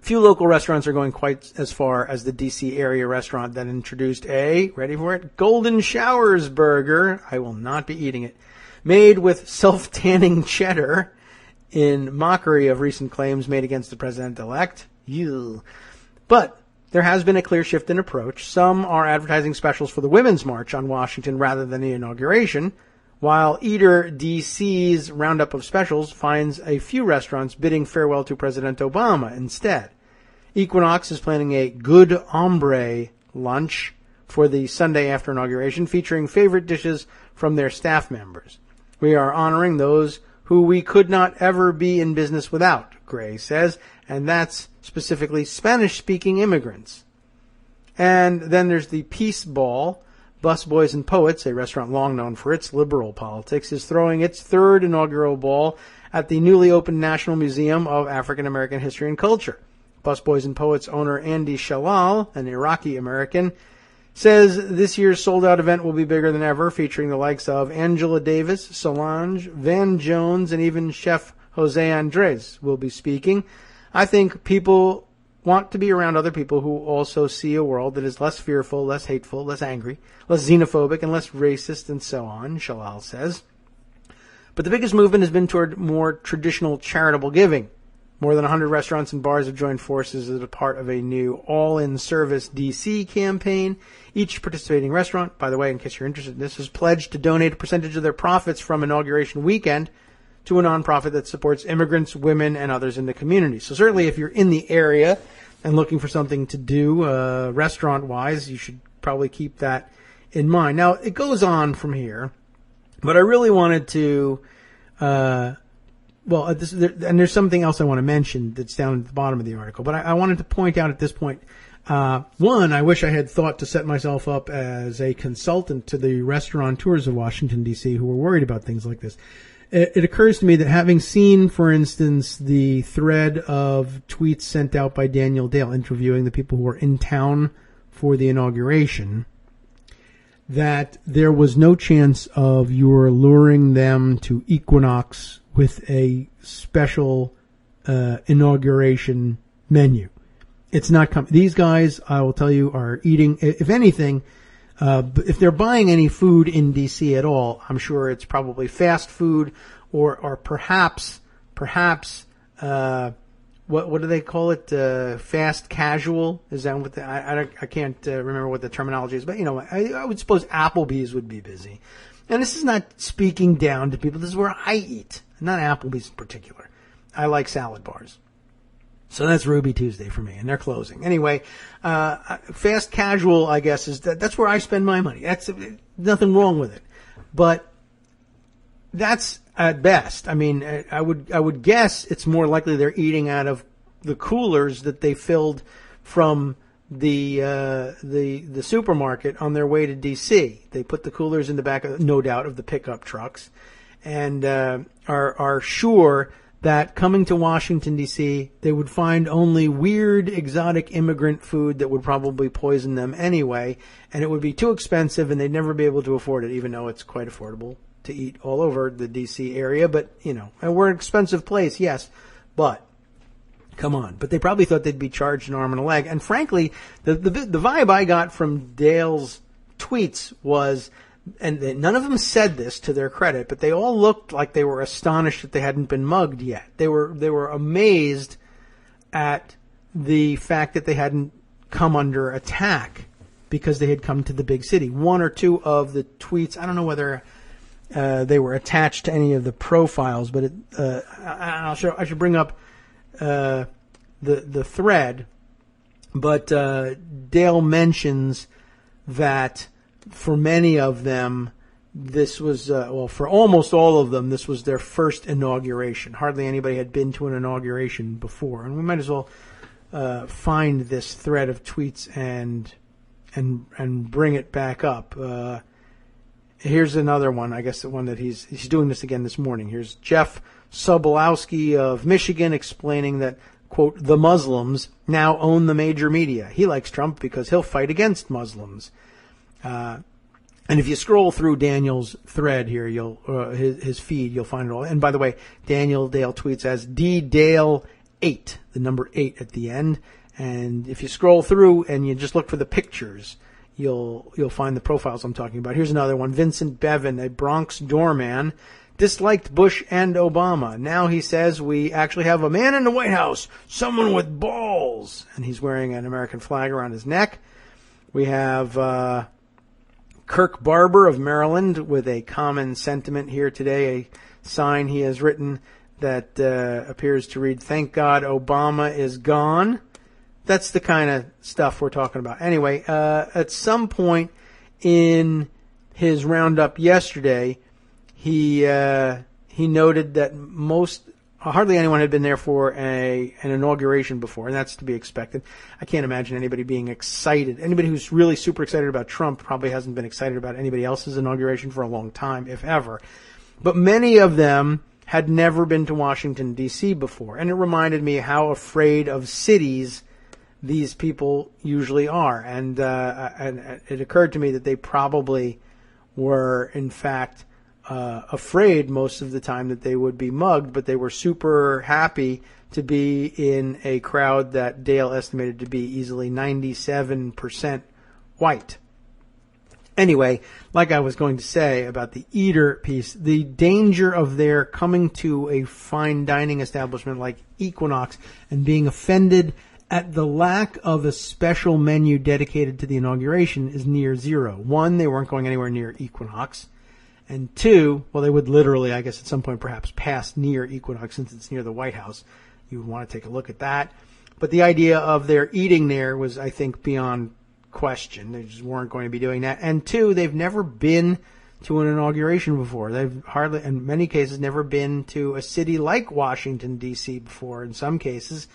Few local restaurants are going quite as far as the D.C. area restaurant that introduced ready for it, Golden Showers burger. I will not be eating it. Made with self-tanning cheddar in mockery of recent claims made against the president-elect. Ew. But there has been a clear shift in approach. Some are advertising specials for the Women's March on Washington rather than the inauguration, while Eater DC's roundup of specials finds a few restaurants bidding farewell to President Obama instead. Equinox is planning a good hombre lunch for the Sunday after inauguration, featuring favorite dishes from their staff members. We are honoring those who we could not ever be in business without, Gray says, and that's specifically Spanish-speaking immigrants. And then there's the Peace Ball. Busboys and Poets, a restaurant long known for its liberal politics, is throwing its third inaugural ball at the newly opened National Museum of African American History and Culture. Busboys and Poets owner Andy Shalal, an Iraqi-American, says this year's sold-out event will be bigger than ever, featuring the likes of Angela Davis, Solange, Van Jones, and even Chef Jose Andres will be speaking. I think people want to be around other people who also see a world that is less fearful, less hateful, less angry, less xenophobic, and less racist, and so on, Shalal says. But the biggest movement has been toward more traditional charitable giving. More than 100 restaurants and bars have joined forces as a part of a new all-in-service DC campaign. Each participating restaurant, by the way, in case you're interested in this, has pledged to donate a percentage of their profits from inauguration weekend to a nonprofit that supports immigrants, women, and others in the community. So certainly if you're in the area and looking for something to do restaurant-wise, you should probably keep that in mind. Now, it goes on from here, but I really wanted to... there's something else I want to mention that's down at the bottom of the article, but I wanted to point out at this point, one, I wish I had thought to set myself up as a consultant to the restaurateurs of Washington, D.C., who were worried about things like this. It occurs to me that having seen, for instance, the thread of tweets sent out by Daniel Dale interviewing the people who were in town for the inauguration, that there was no chance of your luring them to Equinox with a special inauguration menu. It's not coming. These guys, I will tell you, are eating, if anything, if they're buying any food in D.C. at all, I'm sure it's probably fast food or perhaps what do they call it? Fast casual? Is that what I can't remember what the terminology is, but I would suppose Applebee's would be busy. And this is not speaking down to people. This is where I eat, not Applebee's in particular. I like salad bars. So that's Ruby Tuesday for me, and they're closing. Anyway, fast casual, I guess, that's where I spend my money. That's nothing wrong with it. But that's at best. I mean, I would guess it's more likely they're eating out of the coolers that they filled from the supermarket on their way to D.C. They put the coolers in the back, no doubt, of the pickup trucks, and are sure that coming to Washington, D.C., they would find only weird, exotic immigrant food that would probably poison them anyway, and it would be too expensive, and they'd never be able to afford it, even though it's quite affordable to eat all over the D.C. area. But, and we're an expensive place, yes, but come on. But they probably thought they'd be charged an arm and a leg. And frankly, the vibe I got from Dale's tweets was and none of them said this to their credit, but they all looked like they were astonished that they hadn't been mugged yet. They were amazed at the fact that they hadn't come under attack because they had come to the big city. One or two of the tweets, I don't know whether they were attached to any of the profiles, but I should bring up the thread. But Dale mentions that for many of them, this was, for almost all of them, this was their first inauguration. Hardly anybody had been to an inauguration before. And we might as well find this thread of tweets and bring it back up. Here's another one, I guess the one that he's doing this again this morning. Here's Jeff Sobolowski of Michigan explaining that, quote, the Muslims now own the major media. He likes Trump because he'll fight against Muslims. And if you scroll through Daniel's thread here, his feed, you'll find it all. And by the way, Daniel Dale tweets as DDale8, the number 8 at the end. And if you scroll through and you just look for the pictures, you'll find the profiles I'm talking about. Here's another one. Vincent Bevan, a Bronx doorman, disliked Bush and Obama. Now he says we actually have a man in the White House, someone with balls. And he's wearing an American flag around his neck. We have Kirk Barber of Maryland with a common sentiment here today, a sign he has written that appears to read, "Thank God Obama is gone." That's the kind of stuff we're talking about. Anyway, at some point in his roundup yesterday, he noted that hardly anyone had been there for an inauguration before, and that's to be expected. I can't imagine anybody being excited. Anybody who's really super excited about Trump probably hasn't been excited about anybody else's inauguration for a long time, if ever. But many of them had never been to Washington, D.C. before, and it reminded me how afraid of cities these people usually are. And it occurred to me that they probably were, in fact, afraid most of the time that they would be mugged, but they were super happy to be in a crowd that Dale estimated to be easily 97% white. Anyway, like I was going to say about the eater piece, the danger of their coming to a fine dining establishment like Equinox and being offended at the lack of a special menu dedicated to the inauguration is near zero. One, they weren't going anywhere near Equinox. And two, well, they would literally, I guess, at some point perhaps pass near Equinox since it's near the White House. You would want to take a look at that. But the idea of their eating there was, I think, beyond question. They just weren't going to be doing that. And two, they've never been to an inauguration before. They've hardly, in many cases, never been to a city like Washington, D.C. before in some cases.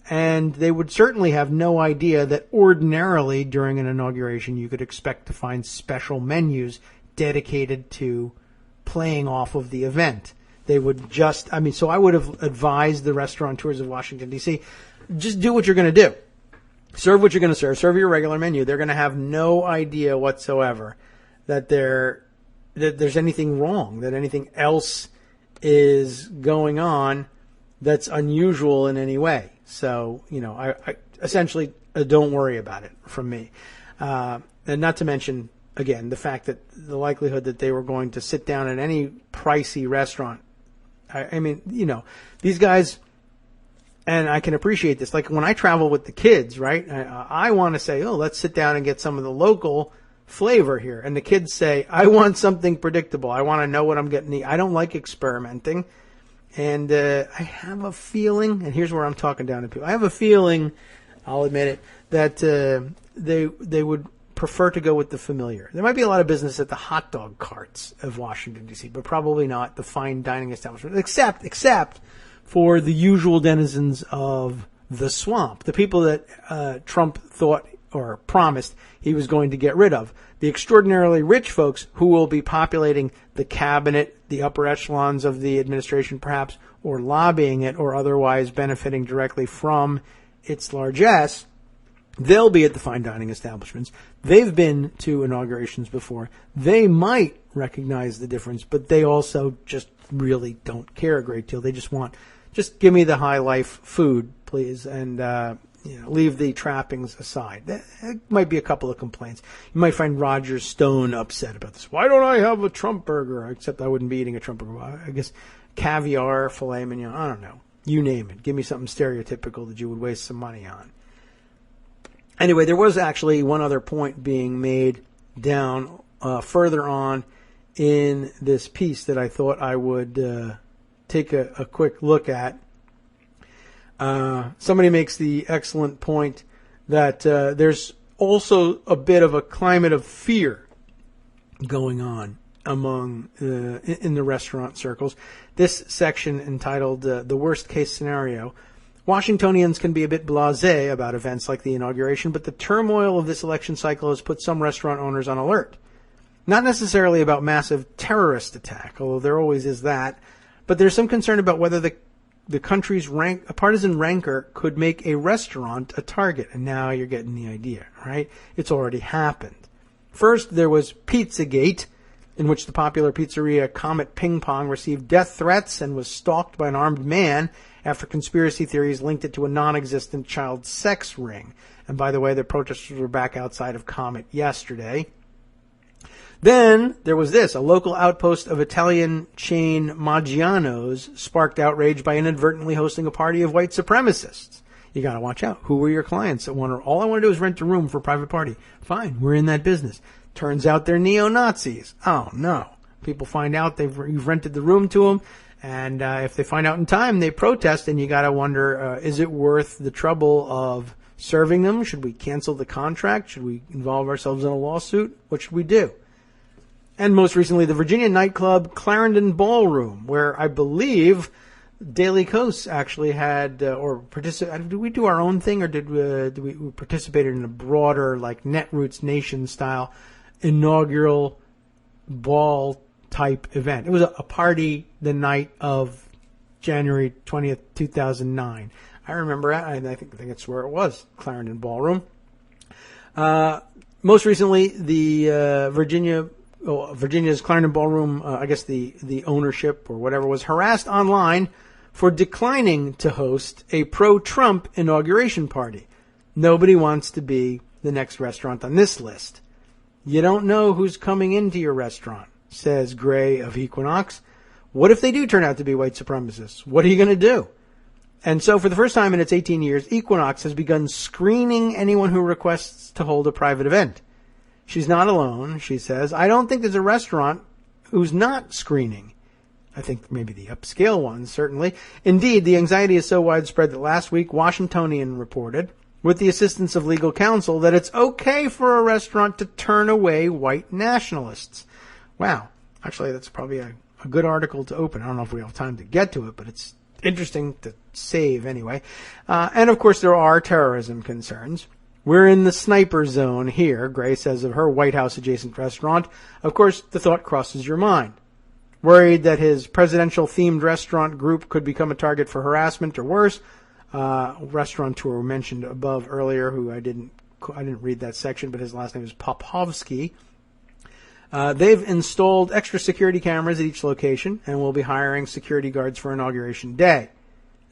And they would certainly have no idea that ordinarily during an inauguration you could expect to find special menus dedicated to playing off of the event. They would just, so I would have advised the restaurateurs of Washington, D.C., just do what you're going to do. Serve what you're going to serve. Serve your regular menu. They're going to have no idea whatsoever that there's anything wrong, that anything else is going on that's unusual in any way. So, I essentially don't worry about it from me. And not to mention, again, the fact that the likelihood that they were going to sit down at any pricey restaurant. These guys, and I can appreciate this. Like when I travel with the kids, right? I want to say, let's sit down and get some of the local flavor here. And the kids say, I want something predictable. I want to know what I'm getting to eat. I don't like experimenting. And I have a feeling, and here's where I'm talking down to people. I have a feeling, I'll admit it, that they would prefer to go with the familiar. There might be a lot of business at the hot dog carts of Washington, D.C., but probably not the fine dining establishment, except for the usual denizens of the swamp, the people that Trump thought or promised he was going to get rid of. The extraordinarily rich folks who will be populating the cabinet, the upper echelons of the administration perhaps, or lobbying it or otherwise benefiting directly from its largesse, they'll be at the fine dining establishments. They've been to inaugurations before. They might recognize the difference, but they also just really don't care a great deal. They just give me the high life food, please. And, leave the trappings aside. There might be a couple of complaints. You might find Roger Stone upset about this. Why don't I have a Trump burger? Except I wouldn't be eating a Trump burger. I guess caviar, filet mignon, I don't know. You name it. Give me something stereotypical that you would waste some money on. Anyway, there was actually one other point being made down further on in this piece that I thought I would take a quick look at. Somebody makes the excellent point that there's also a bit of a climate of fear going on among in the restaurant circles. This section entitled "The Worst Case Scenario." Washingtonians can be a bit blasé about events like the inauguration, but the turmoil of this election cycle has put some restaurant owners on alert. Not necessarily about massive terrorist attack, although there always is that, but there's some concern about whether the country's partisan rancor could make a restaurant a target. And now you're getting the idea, right? It's already happened. First, there was Pizzagate, in which the popular pizzeria Comet Ping Pong received death threats and was stalked by an armed man after conspiracy theories linked it to a non-existent child sex ring. And by the way, the protesters were back outside of Comet yesterday. Then there was this. A local outpost of Italian chain Maggiano's sparked outrage by inadvertently hosting a party of white supremacists. You got to watch out. Who were your clients that want to, all I want to do is rent a room for a private party. Fine, we're in that business. Turns out they're neo-Nazis. Oh, no. People find out you've rented the room to them, and if they find out in time, they protest, and you got to wonder, is it worth the trouble of serving them? Should we cancel the contract? Should we involve ourselves in a lawsuit? What should we do? And most recently, the Virginia nightclub Clarendon Ballroom, where I believe Daily Kos actually had, did we do our own thing, or did we participated in a broader, like Netroots Nation style inaugural ball type event? It was a party the night of January 20th, 2009. I remember it, and I think it's where it was, Clarendon Ballroom. Most recently, the Virginia's Clarendon Ballroom, I guess the ownership or whatever, was harassed online for declining to host a pro-Trump inauguration party. Nobody wants to be the next restaurant on this list. You don't know who's coming into your restaurant, says Gray of Equinox. What if they do turn out to be white supremacists? What are you going to do? And so for the first time in its 18 years, Equinox has begun screening anyone who requests to hold a private event. She's not alone, she says. I don't think there's a restaurant who's not screening. I think maybe the upscale ones, certainly. Indeed, the anxiety is so widespread that last week, Washingtonian reported, with the assistance of legal counsel, that it's okay for a restaurant to turn away white nationalists. Wow. Actually, that's probably a good article to open. I don't know if we have time to get to it, but it's interesting to save anyway. And of course, there are terrorism concerns. We're in the sniper zone here, Gray says of her White House-adjacent restaurant. Of course, the thought crosses your mind. Worried that his presidential-themed restaurant group could become a target for harassment or worse, restaurateur mentioned above earlier, who I didn't read that section, but his last name is Popovsky. They've installed extra security cameras at each location and will be hiring security guards for Inauguration Day.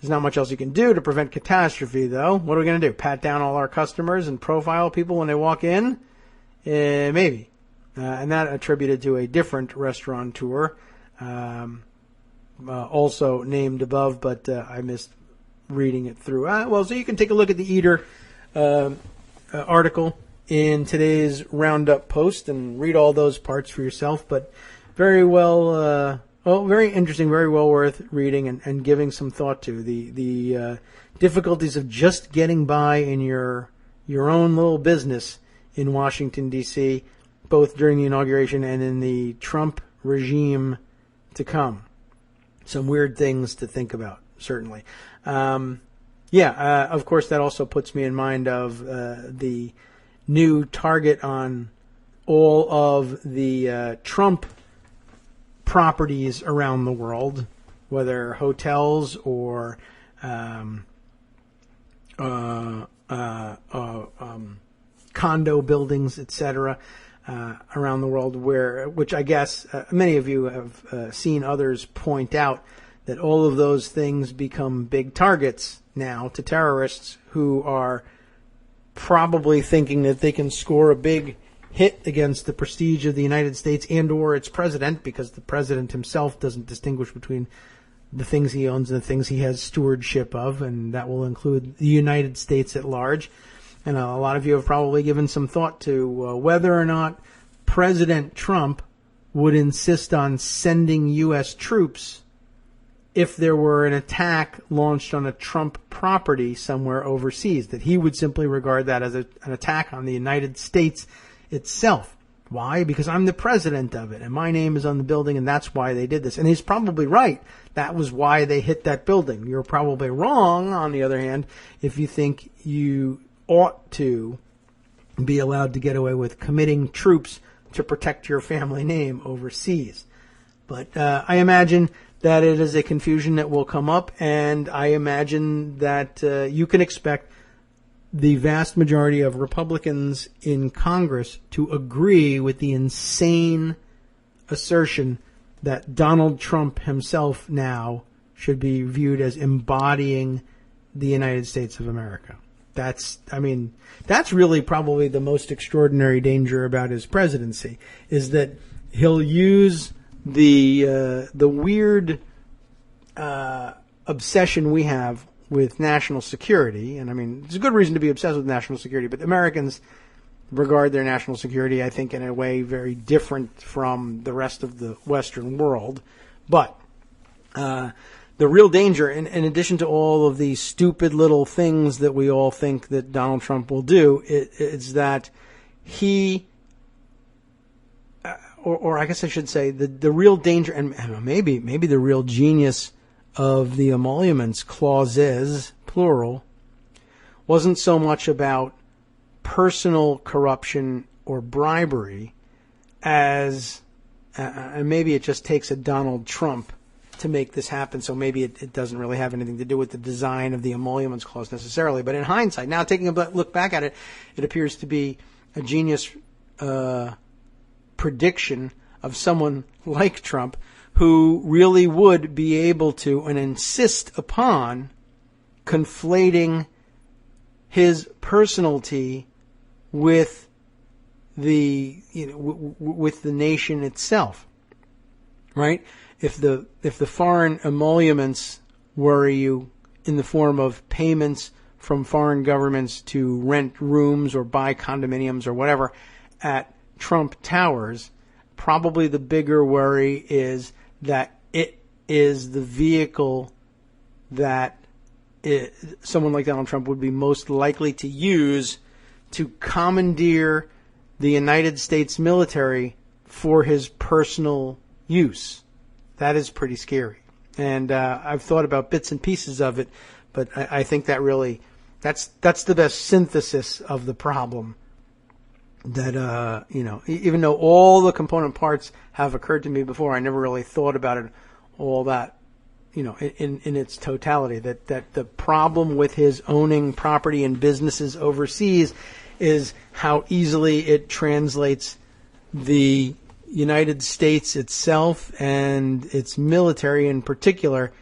There's not much else you can do to prevent catastrophe, though. What are we going to do? Pat down all our customers and profile people when they walk in? Maybe. And that attributed to a different restaurateur, also named above, but I missed reading it through. So you can take a look at the Eater article in today's Roundup post and read all those parts for yourself. But very well, very interesting, very well worth reading and giving some thought to. The difficulties of just getting by in your own little business in Washington, D.C., both during the inauguration and in the Trump regime to come. Some weird things to think about, certainly. Of course, that also puts me in mind of the new target on all of the Trump properties around the world, whether hotels or condo buildings, etc., around the world, which I guess many of you have seen others point out that all of those things become big targets now to terrorists who are probably thinking that they can score a big hit against the prestige of the United States and or its president, because the president himself doesn't distinguish between the things he owns and the things he has stewardship of, and that will include the United States at large. And a lot of you have probably given some thought to whether or not President Trump would insist on sending U.S. troops if there were an attack launched on a Trump property somewhere overseas, that he would simply regard that as an attack on the United States itself. Why? Because I'm the president of it, and my name is on the building, and that's why they did this. And he's probably right. That was why they hit that building. You're probably wrong, on the other hand, if you think you ought to be allowed to get away with committing troops to protect your family name overseas. But I imagine that it is a confusion that will come up, and I imagine that you can expect the vast majority of Republicans in Congress to agree with the insane assertion that Donald Trump himself now should be viewed as embodying the United States of America. That's really probably the most extraordinary danger about his presidency, is that he'll use the weird obsession we have with national security. And I mean, there's a good reason to be obsessed with national security, but Americans regard their national security, I think, in a way very different from the rest of the Western world. But the real danger, in addition to all of these stupid little things that we all think that Donald Trump will do, is that he, or I guess I should say, the real danger, and maybe the real genius of the emoluments clauses, plural, wasn't so much about personal corruption or bribery as, and maybe it just takes a Donald Trump to make this happen, so maybe it doesn't really have anything to do with the design of the emoluments clause necessarily. But in hindsight, now taking a look back at it, it appears to be a genius prediction of someone like Trump, who really would be able to and insist upon conflating his personality with the with the nation itself, right? If the foreign emoluments worry you in the form of payments from foreign governments to rent rooms or buy condominiums or whatever at Trump Towers, probably the bigger worry is that it is the vehicle that someone like Donald Trump would be most likely to use to commandeer the United States military for his personal use. That is pretty scary. And I've thought about bits and pieces of it, but I think that really, that's the best synthesis of the problem. That, even though all the component parts have occurred to me before, I never really thought about it all that, in its totality. That the problem with his owning property and businesses overseas is how easily it translates the United States itself and its military in particular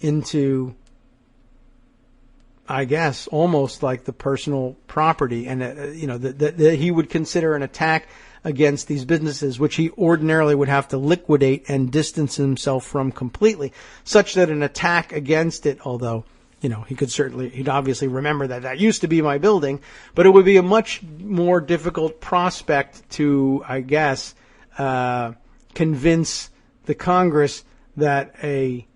into, I guess, almost like the personal property, and that he would consider an attack against these businesses, which he ordinarily would have to liquidate and distance himself from completely, such that an attack against it, although he'd obviously remember that used to be my building, but it would be a much more difficult prospect to, I guess, convince the Congress that a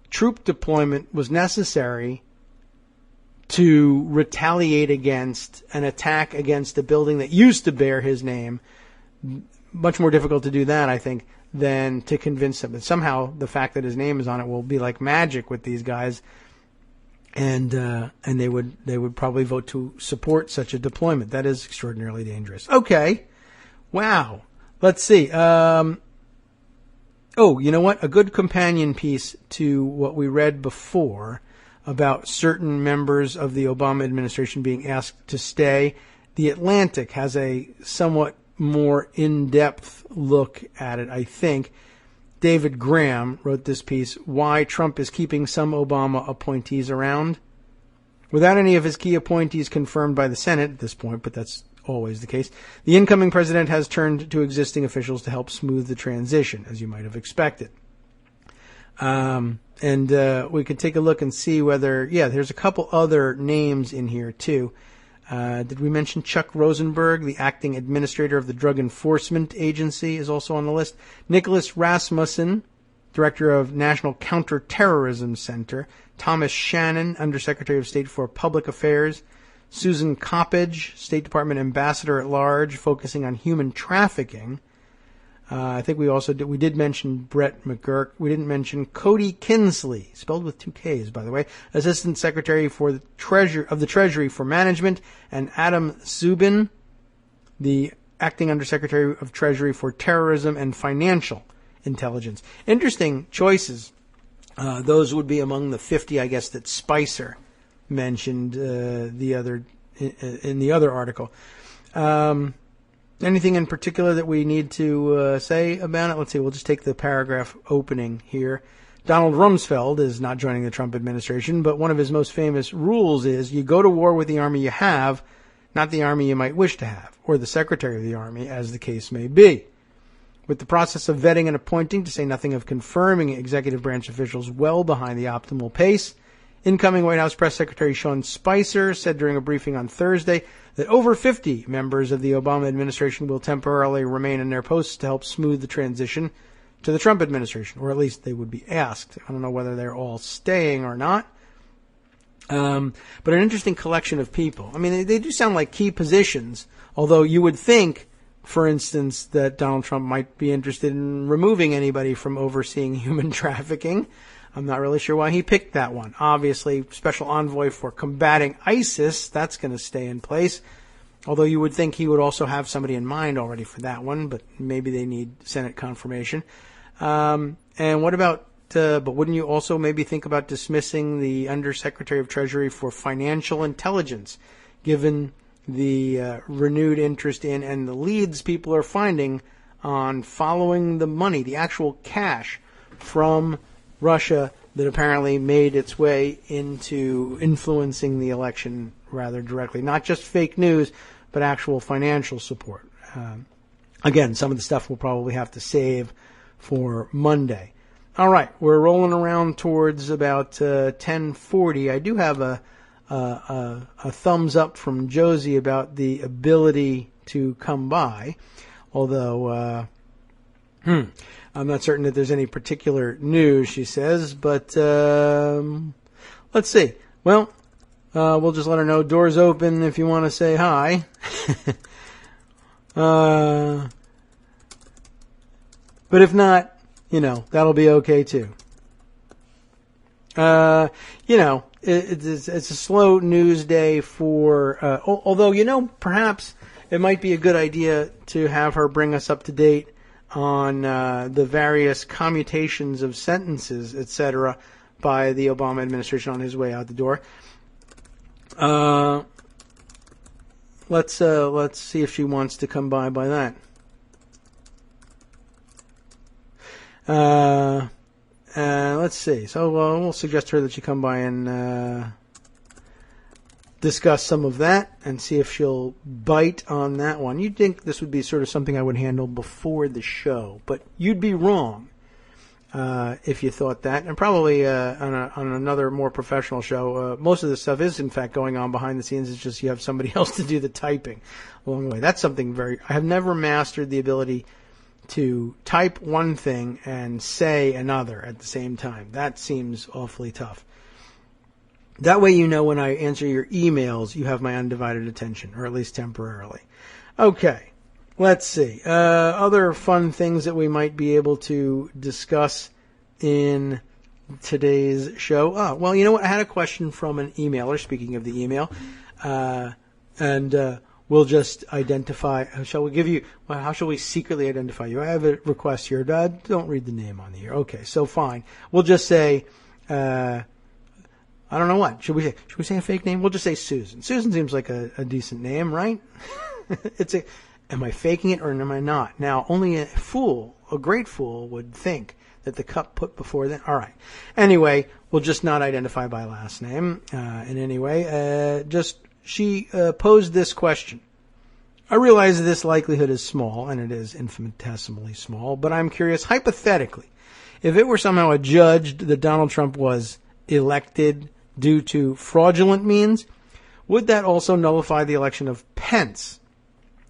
troop deployment was necessary to retaliate against an attack against a building that used to bear his name. Much more difficult to do that, I think, than to convince them. And somehow the fact that his name is on it will be like magic with these guys, and they would probably vote to support such a deployment. That is extraordinarily dangerous. Okay, wow. Let's see. You know what? A good companion piece to what we read before about certain members of the Obama administration being asked to stay. The Atlantic has a somewhat more in-depth look at it, I think. David Graham wrote this piece, Why Trump is Keeping Some Obama Appointees Around. Without any of his key appointees confirmed by the Senate at this point, but that's always the case, the incoming president has turned to existing officials to help smooth the transition, as you might have expected. And we could take a look and see whether, there's a couple other names in here too. Did we mention Chuck Rosenberg, the acting administrator of the Drug Enforcement Agency, is also on the list. Nicholas Rasmussen, director of National Counterterrorism Center. Thomas Shannon, Undersecretary of State for Public Affairs. Susan Coppage, State Department Ambassador at Large, focusing on human trafficking. I think we did mention Brett McGurk. We didn't mention Cody Kinsley, spelled with 2 Ks, by the way, Assistant Secretary for the Treasury for Management, and Adam Zubin, the Acting Undersecretary of Treasury for Terrorism and Financial Intelligence. Interesting choices. Those would be among the 50, I guess, that Spicer mentioned in the other article. Anything in particular that we need to say about it? Let's see. We'll just take the paragraph opening here. Donald Rumsfeld is not joining the Trump administration, but one of his most famous rules is you go to war with the army you have, not the army you might wish to have, or the secretary of the army, as the case may be. With the process of vetting and appointing, to say nothing of confirming executive branch officials well behind the optimal pace, incoming White House Press Secretary Sean Spicer said during a briefing on Thursday that over 50 members of the Obama administration will temporarily remain in their posts to help smooth the transition to the Trump administration, or at least they would be asked. I don't know whether they're all staying or not. But an interesting collection of people. I mean, they do sound like key positions, although you would think, for instance, that Donald Trump might be interested in removing anybody from overseeing human trafficking. I'm not really sure why he picked that one. Obviously, special envoy for combating ISIS, that's going to stay in place. Although you would think he would also have somebody in mind already for that one, but maybe they need Senate confirmation. And what about, but wouldn't you also maybe think about dismissing the Undersecretary of Treasury for Financial Intelligence, given the renewed interest in and the leads people are finding on following the money, the actual cash from Russia that apparently made its way into influencing the election rather directly. Not just fake news, but actual financial support. Again, some of the stuff we'll probably have to save for Monday. All right, we're rolling around towards about 10:40. I do have a thumbs up from Josie about the ability to come by, although I'm not certain that there's any particular news, she says, but let's see. Well, we'll just let her know. Doors open if you want to say hi. But if not, that'll be okay too. It's a slow news day for, although, perhaps it might be a good idea to have her bring us up to date on the various commutations of sentences, etc., by the Obama administration on his way out the door. Let's see if she wants to come by that. Let's see. So we'll suggest to her that she come by and discuss some of that and see if she'll bite on that one. You'd think this would be sort of something I would handle before the show, but you'd be wrong if you thought that. And probably on another more professional show, most of this stuff is in fact going on behind the scenes. It's just you have somebody else to do the typing along the way. That's something I have never mastered the ability to type one thing and say another at the same time. That seems awfully tough. That way when I answer your emails, you have my undivided attention, or at least temporarily. Okay, let's see. Other fun things that we might be able to discuss in today's show. Oh, well, you know what? I had a question from an emailer, speaking of the email, and we'll just identify. How shall we secretly identify you? I have a request here. Don't read the name on the air. Okay, so fine. We'll just say, I don't know what. Should we say a fake name? We'll just say Susan. Susan seems like a decent name, right? Am I faking it or am I not? Now, only a great fool, would think that the cup put before them. All right. Anyway, we'll just not identify by last name in any way. She posed this question. I realize this likelihood is small, and it is infinitesimally small, but I'm curious, hypothetically, if it were somehow adjudged that Donald Trump was elected due to fraudulent means, would that also nullify the election of Pence?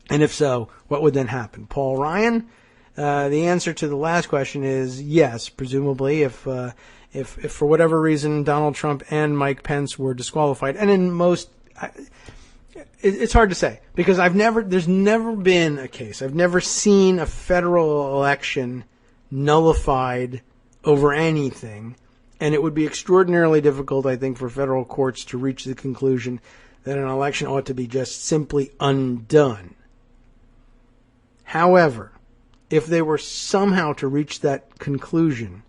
And if so, what would then happen? Paul Ryan? The answer to the last question is yes, presumably, if for whatever reason Donald Trump and Mike Pence were disqualified. And in most, it's hard to say, because there's never been a case. I've never seen a federal election nullified over anything. And it would be extraordinarily difficult, I think, for federal courts to reach the conclusion that an election ought to be just simply undone. However, if they were somehow to reach that conclusion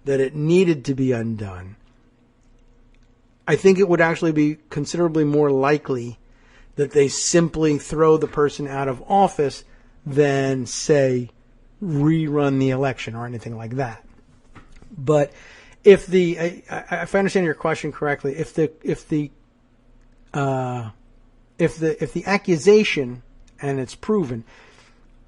that it needed to be undone, I think it would actually be considerably more likely that they simply throw the person out of office than, say, rerun the election or anything like that. But if I understand your question correctly, if the accusation, and it's proven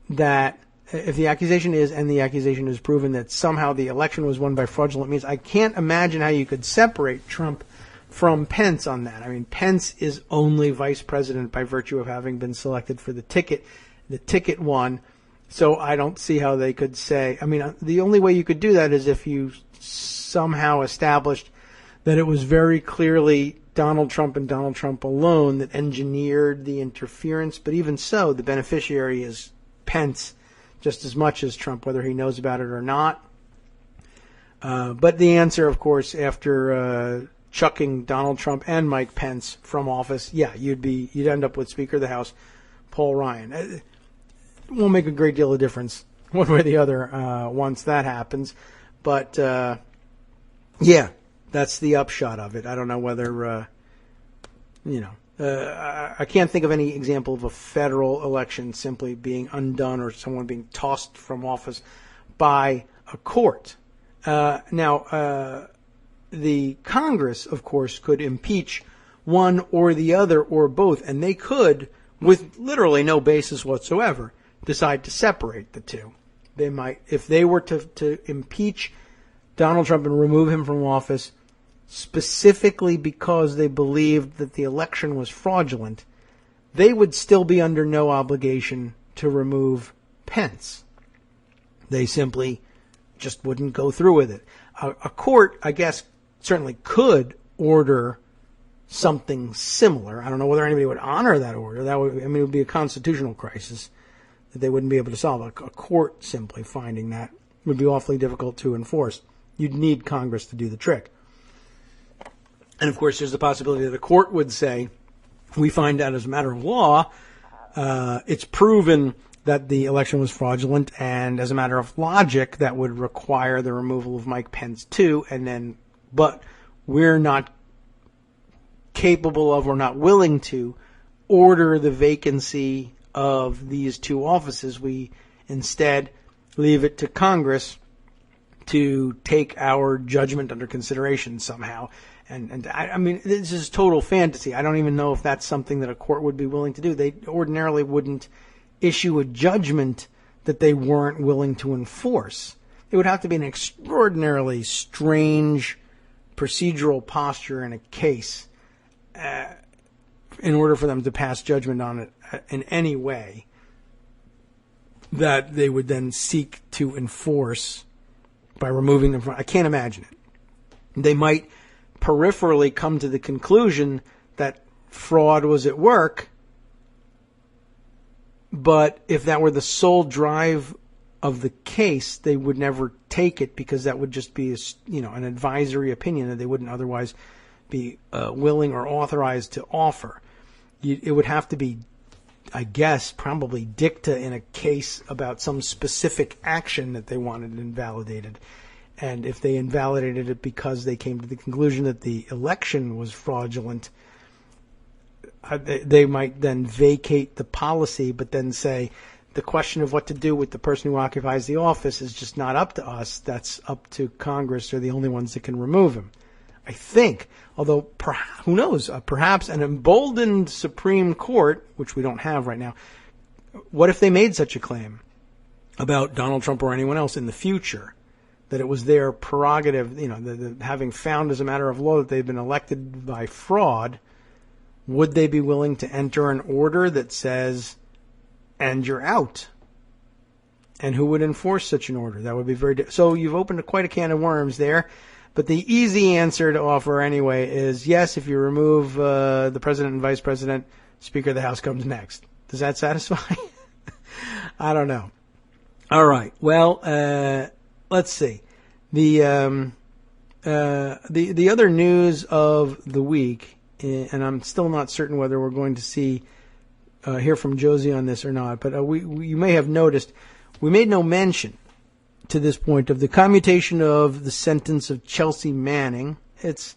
that if the accusation is proven that somehow the election was won by fraudulent means, I can't imagine how you could separate Trump from Pence on that. I mean, Pence is only vice president by virtue of having been selected for the ticket. The ticket won. So I don't see how they could say, I mean, the only way you could do that is if you somehow established that it was very clearly Donald Trump and Donald Trump alone that engineered the interference. But even so, the beneficiary is Pence just as much as Trump, whether he knows about it or not. But the answer, of course, after chucking Donald Trump and Mike Pence from office, yeah, you'd end up with Speaker of the House Paul Ryan. It won't make a great deal of difference one way or the other once that happens. But yeah, that's the upshot of it. I don't know whether I can't think of any example of a federal election simply being undone or someone being tossed from office by a court. Now, the Congress, of course, could impeach one or the other or both, and they could, with literally no basis whatsoever, decide to separate the two. They might, if they were to impeach Donald Trump and remove him from office specifically because they believed that the election was fraudulent, they would still be under no obligation to remove Pence. They simply just wouldn't go through with it. A court, I guess, certainly could order something similar. I don't know whether anybody would honor that order. It would be a constitutional crisis that they wouldn't be able to solve. A court simply finding that would be awfully difficult to enforce. You'd need Congress to do the trick. And, of course, there's the possibility that a court would say, we find out as a matter of law, it's proven that the election was fraudulent, and as a matter of logic, that would require the removal of Mike Pence too, but we're not capable of or not willing to order the vacancy of these two offices. We instead leave it to Congress to take our judgment under consideration somehow. And I mean, this is total fantasy. I don't even know if that's something that a court would be willing to do. They ordinarily wouldn't issue a judgment that they weren't willing to enforce. It would have to be an extraordinarily strange procedural posture in a case in order for them to pass judgment on it in any way that they would then seek to enforce by removing them from. I can't imagine it. They might peripherally come to the conclusion that fraud was at work, but if that were the sole drive of the case, they would never take it because that would just be an advisory opinion that they wouldn't otherwise be willing or authorized to offer. It would have to be, I guess, probably dicta in a case about some specific action that they wanted invalidated. And if they invalidated it because they came to the conclusion that the election was fraudulent, they might then vacate the policy, but then say the question of what to do with the person who occupies the office is just not up to us. That's up to Congress. They're the only ones that can remove him. I think, although who knows, perhaps an emboldened Supreme Court, which we don't have right now, what if they made such a claim about Donald Trump or anyone else in the future, that it was their prerogative, having found as a matter of law that they've been elected by fraud, would they be willing to enter an order that says, and you're out? And who would enforce such an order? That would be so you've opened quite a can of worms there. But the easy answer to offer anyway is yes, if you remove the president and vice president, Speaker of the House comes next. Does that satisfy? I don't know. All right. Well, let's see. The other news of the week, and I'm still not certain whether we're going to hear from Josie on this or not, but you may have noticed we made no mention to this point of the commutation of the sentence of Chelsea Manning. It's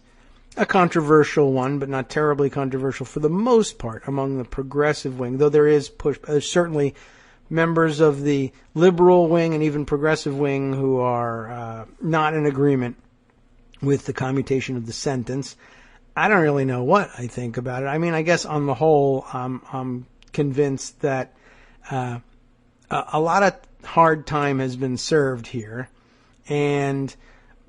a controversial one, but not terribly controversial for the most part among the progressive wing, though there is certainly members of the liberal wing and even progressive wing who are not in agreement with the commutation of the sentence. I don't really know what I think about it. I mean, I guess on the whole, I'm convinced that a lot of hard time has been served here, and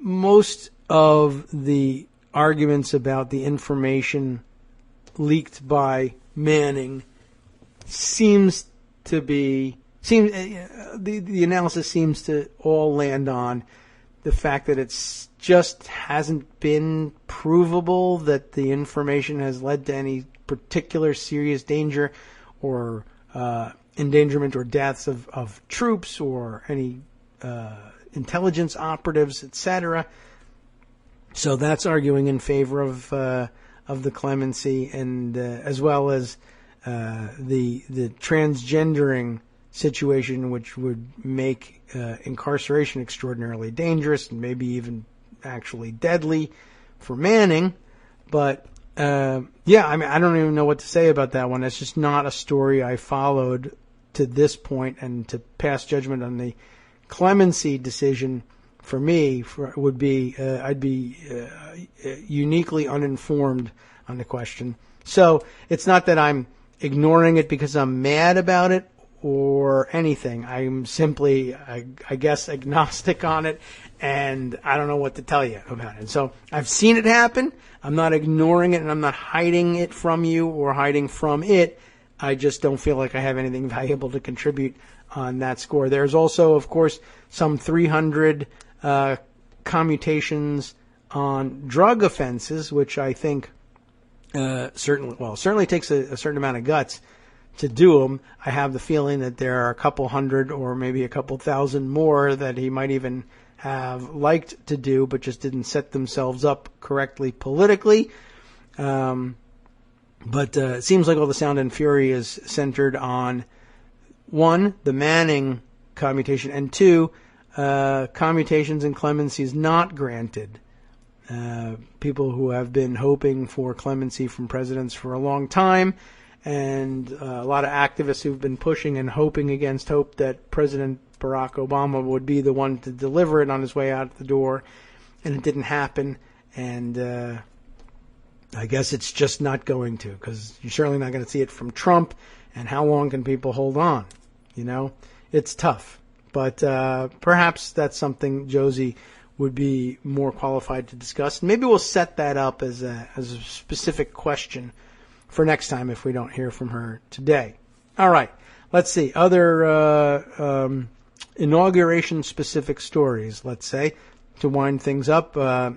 most of the arguments about the information leaked by Manning the analysis seems to all land on the fact that it's just hasn't been provable that the information has led to any particular serious danger or endangerment or deaths of troops or any intelligence operatives, etc. So that's arguing in favor of the clemency, and as well as the transgendering situation, which would make incarceration extraordinarily dangerous and maybe even actually deadly for Manning. But I mean, I don't even know what to say about that one. It's just not a story I followed to this point, and to pass judgment on the clemency decision for me would be I'd be uniquely uninformed on the question. So it's not that I'm ignoring it because I'm mad about it or anything. I'm simply, I guess, agnostic on it, and I don't know what to tell you about it. So I've seen it happen. I'm not ignoring it, and I'm not hiding it from you or hiding from it. I just don't feel like I have anything valuable to contribute on that score. There's also, of course, some 300 commutations on drug offenses, which I think certainly takes a certain amount of guts to do them. I have the feeling that there are a couple hundred or maybe a couple thousand more that he might even have liked to do, but just didn't set themselves up correctly politically. But it seems like all the sound and fury is centered on, one, the Manning commutation, and two, commutations and clemencies not granted. People who have been hoping for clemency from presidents for a long time, and a lot of activists who've been pushing and hoping against hope that President Barack Obama would be the one to deliver it on his way out the door, and it didn't happen. And I guess it's just not going to, because you're certainly not going to see it from Trump. And how long can people hold on? It's tough. But perhaps that's something Josie would be more qualified to discuss. Maybe we'll set that up as a specific question for next time if we don't hear from her today. All right. Let's see. Other inauguration-specific stories, let's say, to wind things up. Not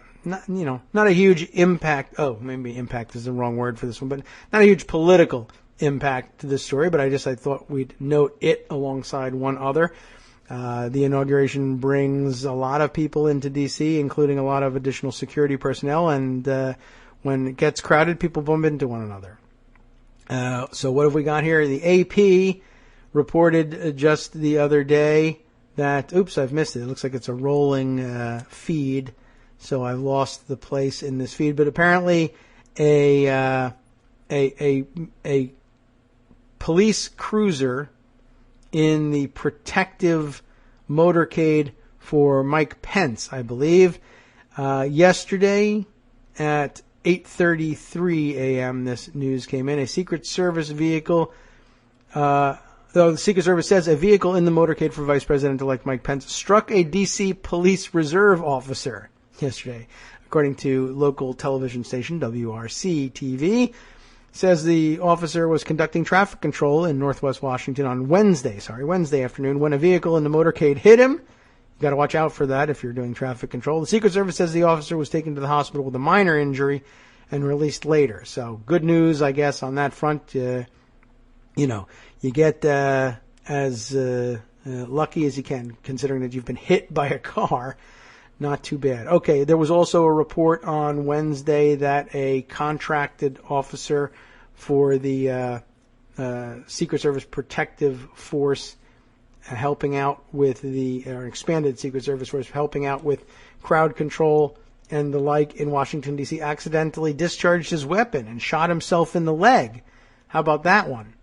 a huge impact. Oh, maybe impact is the wrong word for this one, but not a huge political impact to this story. But I thought we'd note it alongside one other. The inauguration brings a lot of people into D.C., including a lot of additional security personnel. And when it gets crowded, people bump into one another. So what have we got here? The AP reported just the other day that, oops, I've missed it. It looks like it's a rolling feed. So I've lost the place in this feed, but apparently a a police cruiser in the protective motorcade for Mike Pence, I believe. Yesterday at 8:33 a.m., this news came in. A Secret Service vehicle, though the Secret Service says a vehicle in the motorcade for Vice President-elect Mike Pence struck a D.C. Police Reserve officer yesterday, according to local television station WRC-TV. Says the officer was conducting traffic control in Northwest Washington on Wednesday afternoon when a vehicle in the motorcade hit him. You got to watch out for that if you're doing traffic control. The Secret Service says the officer was taken to the hospital with a minor injury and released later. So good news, I guess, on that front. You get as lucky as you can, considering that you've been hit by a car. Not too bad. Okay, there was also a report on Wednesday that a contracted officer for the Secret Service Protective Force helping out with or expanded Secret Service Force helping out with crowd control and the like in Washington, D.C., accidentally discharged his weapon and shot himself in the leg. How about that one?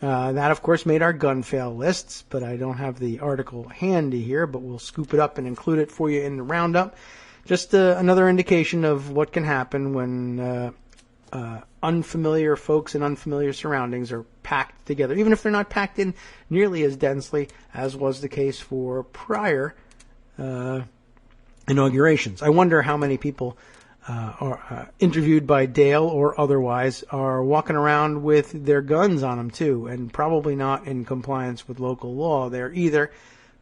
That, of course, made our gun fail lists, but I don't have the article handy here, but we'll scoop it up and include it for you in the roundup. Just another indication of what can happen when unfamiliar folks in unfamiliar surroundings are packed together, even if they're not packed in nearly as densely as was the case for prior inaugurations. I wonder how many people are interviewed by Dale or otherwise are walking around with their guns on them too, and probably not in compliance with local law there either.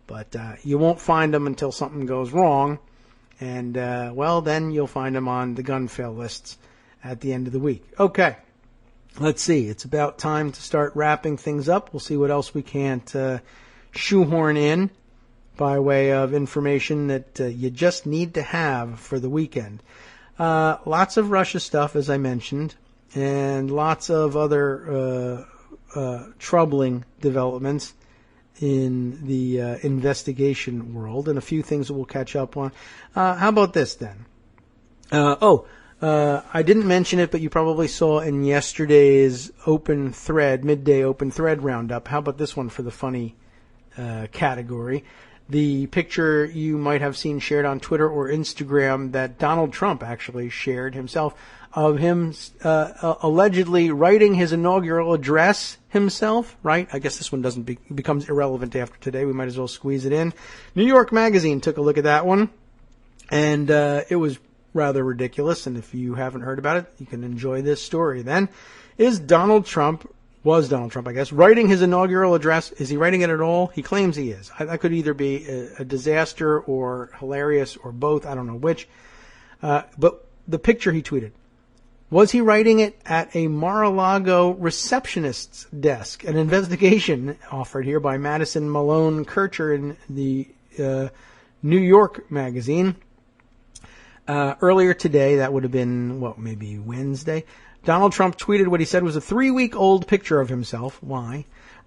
But you won't find them until something goes wrong, and then you'll find them on the gun fail lists at the end of the week. Okay, let's see. It's about time to start wrapping things up. We'll see what else we can't shoehorn in by way of information that you just need to have for the weekend. Lots of Russia stuff, as I mentioned, and lots of other troubling developments in the investigation world, and a few things that we'll catch up on. How about this, then? I didn't mention it, but you probably saw in yesterday's midday open thread roundup. How about this one for the funny category? The picture you might have seen shared on Twitter or Instagram that Donald Trump actually shared himself of him allegedly writing his inaugural address himself, right? I guess this one becomes irrelevant after today. We might as well squeeze it in. New York Magazine took a look at that one, and it was rather ridiculous. And if you haven't heard about it, you can enjoy this story then. Was Donald Trump, I guess, writing his inaugural address? Is he writing it at all? He claims he is. That could either be a disaster or hilarious or both. I don't know which. But the picture he tweeted. Was he writing it at a Mar-a-Lago receptionist's desk? An investigation offered here by Madison Malone Kircher in the New York Magazine. Earlier today, that would have been, maybe Wednesday, Donald Trump tweeted what he said was a 3-week-old picture of himself,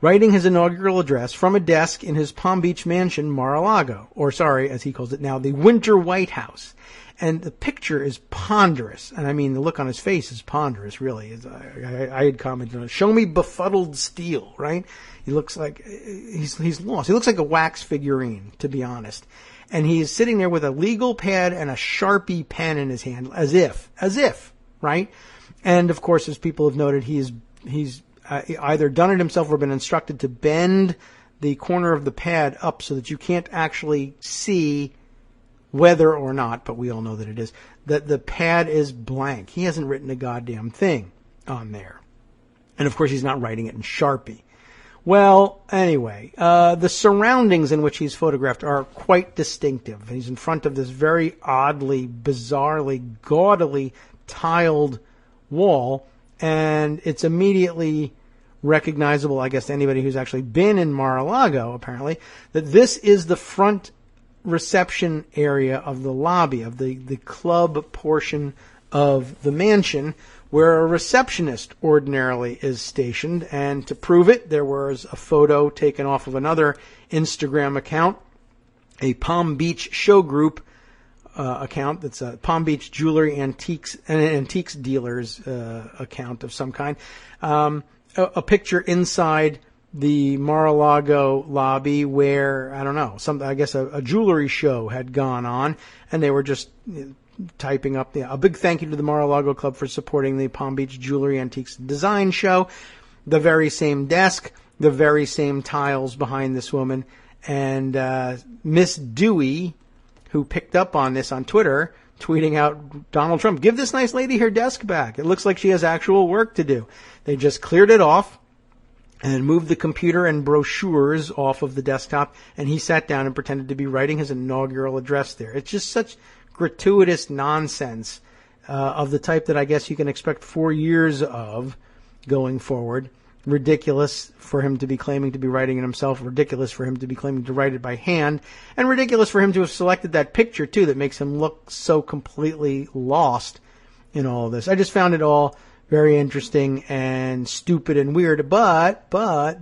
writing his inaugural address from a desk in his Palm Beach mansion, Mar-a-Lago, or as he calls it now, the Winter White House. And the picture is ponderous, and I mean, the look on his face is ponderous, really. I had commented on it. Show me befuddled steel, right? He looks like he's lost. He looks like a wax figurine, to be honest. And he is sitting there with a legal pad and a Sharpie pen in his hand, as if, right? And of course, as people have noted, he's either done it himself or been instructed to bend the corner of the pad up so that you can't actually see whether or not, but we all know that it is, that the pad is blank. He hasn't written a goddamn thing on there. And of course, he's not writing it in Sharpie. Well, anyway, the surroundings in which he's photographed are quite distinctive. He's in front of this very oddly, bizarrely, gaudily tiled wall, and it's immediately recognizable, I guess, to anybody who's actually been in Mar-a-Lago, apparently, that this is the front reception area of the lobby, of the club portion of the mansion, where a receptionist ordinarily is stationed. And to prove it, there was a photo taken off of another Instagram account, a Palm Beach show group account that's a Palm Beach jewelry antiques dealers account of some kind. A picture inside the Mar-a-Lago lobby where, I don't know, I guess a jewelry show had gone on, and they were just typing up a big thank you to the Mar-a-Lago Club for supporting the Palm Beach Jewelry Antiques Design Show. The very same desk, the very same tiles behind this woman, and Miss Dewey, who picked up on this on Twitter, tweeting out, Donald Trump, give this nice lady her desk back. It looks like she has actual work to do. They just cleared it off and moved the computer and brochures off of the desktop, and he sat down and pretended to be writing his inaugural address there. It's just such gratuitous nonsense of the type that I guess you can expect 4 years of going forward. Ridiculous for him to be claiming to be writing it himself, ridiculous for him to be claiming to write it by hand, and ridiculous for him to have selected that picture, too, that makes him look so completely lost in all of this. I just found it all very interesting and stupid and weird, but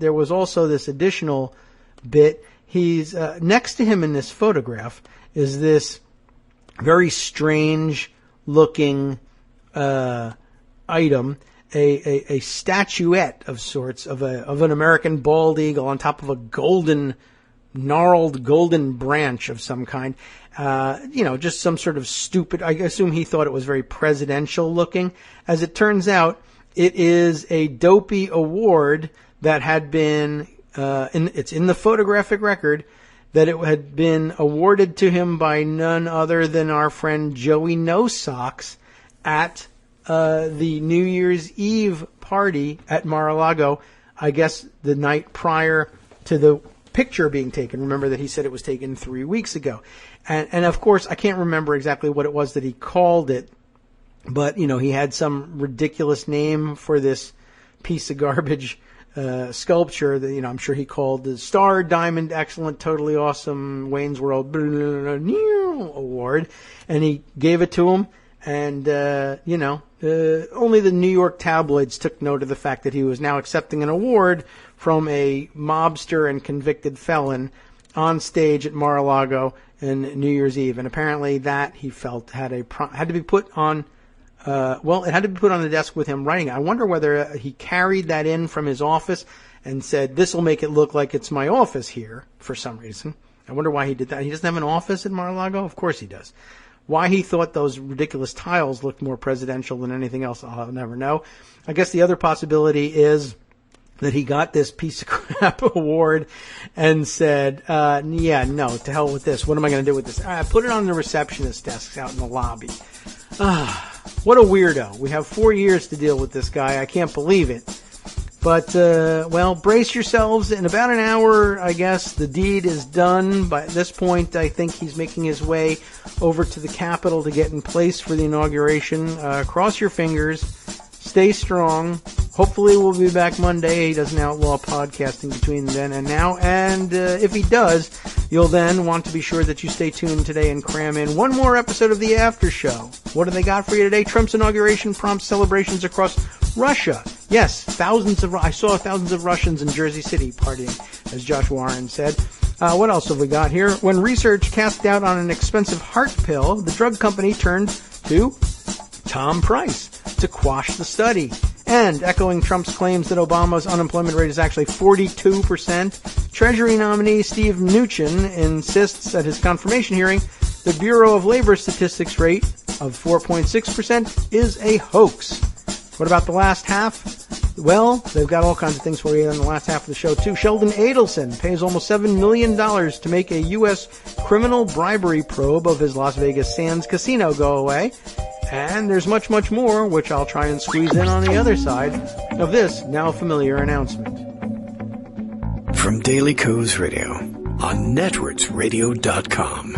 there was also this additional bit. He's next to him in this photograph is this very strange looking item, a statuette of sorts of an American bald eagle on top of a gnarled golden branch of some kind. Just some sort of stupid, I assume he thought it was very presidential looking. As it turns out, it is a dopey award that had been, it's in the photographic record, that it had been awarded to him by none other than our friend Joey No Socks at the New Year's Eve party at Mar-a-Lago, I guess the night prior to the picture being taken. Remember that he said it was taken 3 weeks ago. And of course, I can't remember exactly what it was that he called it, but, he had some ridiculous name for this piece of garbage sculpture that, I'm sure he called the Star, Diamond, Excellent, Totally Awesome, Wayne's World Award, and he gave it to him. And, only the New York tabloids took note of the fact that he was now accepting an award from a mobster and convicted felon on stage at Mar-a-Lago in New Year's Eve. And apparently that, he felt, had to be put on, it had to be put on the desk with him writing it. I wonder whether he carried that in from his office and said, this will make it look like it's my office here for some reason. I wonder why he did that. He doesn't have an office at Mar-a-Lago? Of course he does. Why he thought those ridiculous tiles looked more presidential than anything else, I'll never know. I guess the other possibility is that he got this piece of crap award and said, to hell with this. What am I going to do with this? Put it on the receptionist desks out in the lobby. What a weirdo. We have 4 years to deal with this guy. I can't believe it. But, brace yourselves. In about an hour, I guess, the deed is done. By this point, I think he's making his way over to the Capitol to get in place for the inauguration. Cross your fingers. Stay strong. Hopefully we'll be back Monday. He doesn't outlaw podcasting between then and now. And if he does, you'll then want to be sure that you stay tuned today and cram in one more episode of the After Show. What do they got for you today? Trump's inauguration prompts celebrations across Russia. Yes, I saw thousands of Russians in Jersey City partying, as Josh Warren said. What else have we got here? When research cast doubt on an expensive heart pill, the drug company turned to Tom Price to quash the study. And echoing Trump's claims that Obama's unemployment rate is actually 42%, Treasury nominee Steve Mnuchin insists at his confirmation hearing the Bureau of Labor Statistics rate of 4.6% is a hoax. What about the last half? Well, they've got all kinds of things for you in the last half of the show, too. Sheldon Adelson pays almost $7 million to make a U.S. criminal bribery probe of his Las Vegas Sands casino go away. And there's much, much more, which I'll try and squeeze in on the other side of this now familiar announcement. From Daily Kos Radio on networksradio.com,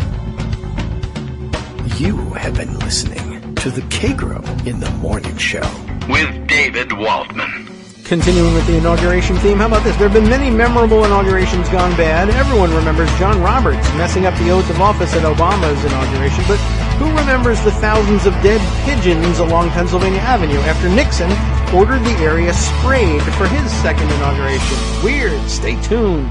you have been listening to the Kagro in the Morning Show with David Waldman. Continuing with the inauguration theme, how about this? There have been many memorable inaugurations gone bad. Everyone remembers John Roberts messing up the oath of office at Obama's inauguration, but who remembers the thousands of dead pigeons along Pennsylvania Avenue after Nixon ordered the area sprayed for his second inauguration? Weird. Stay tuned.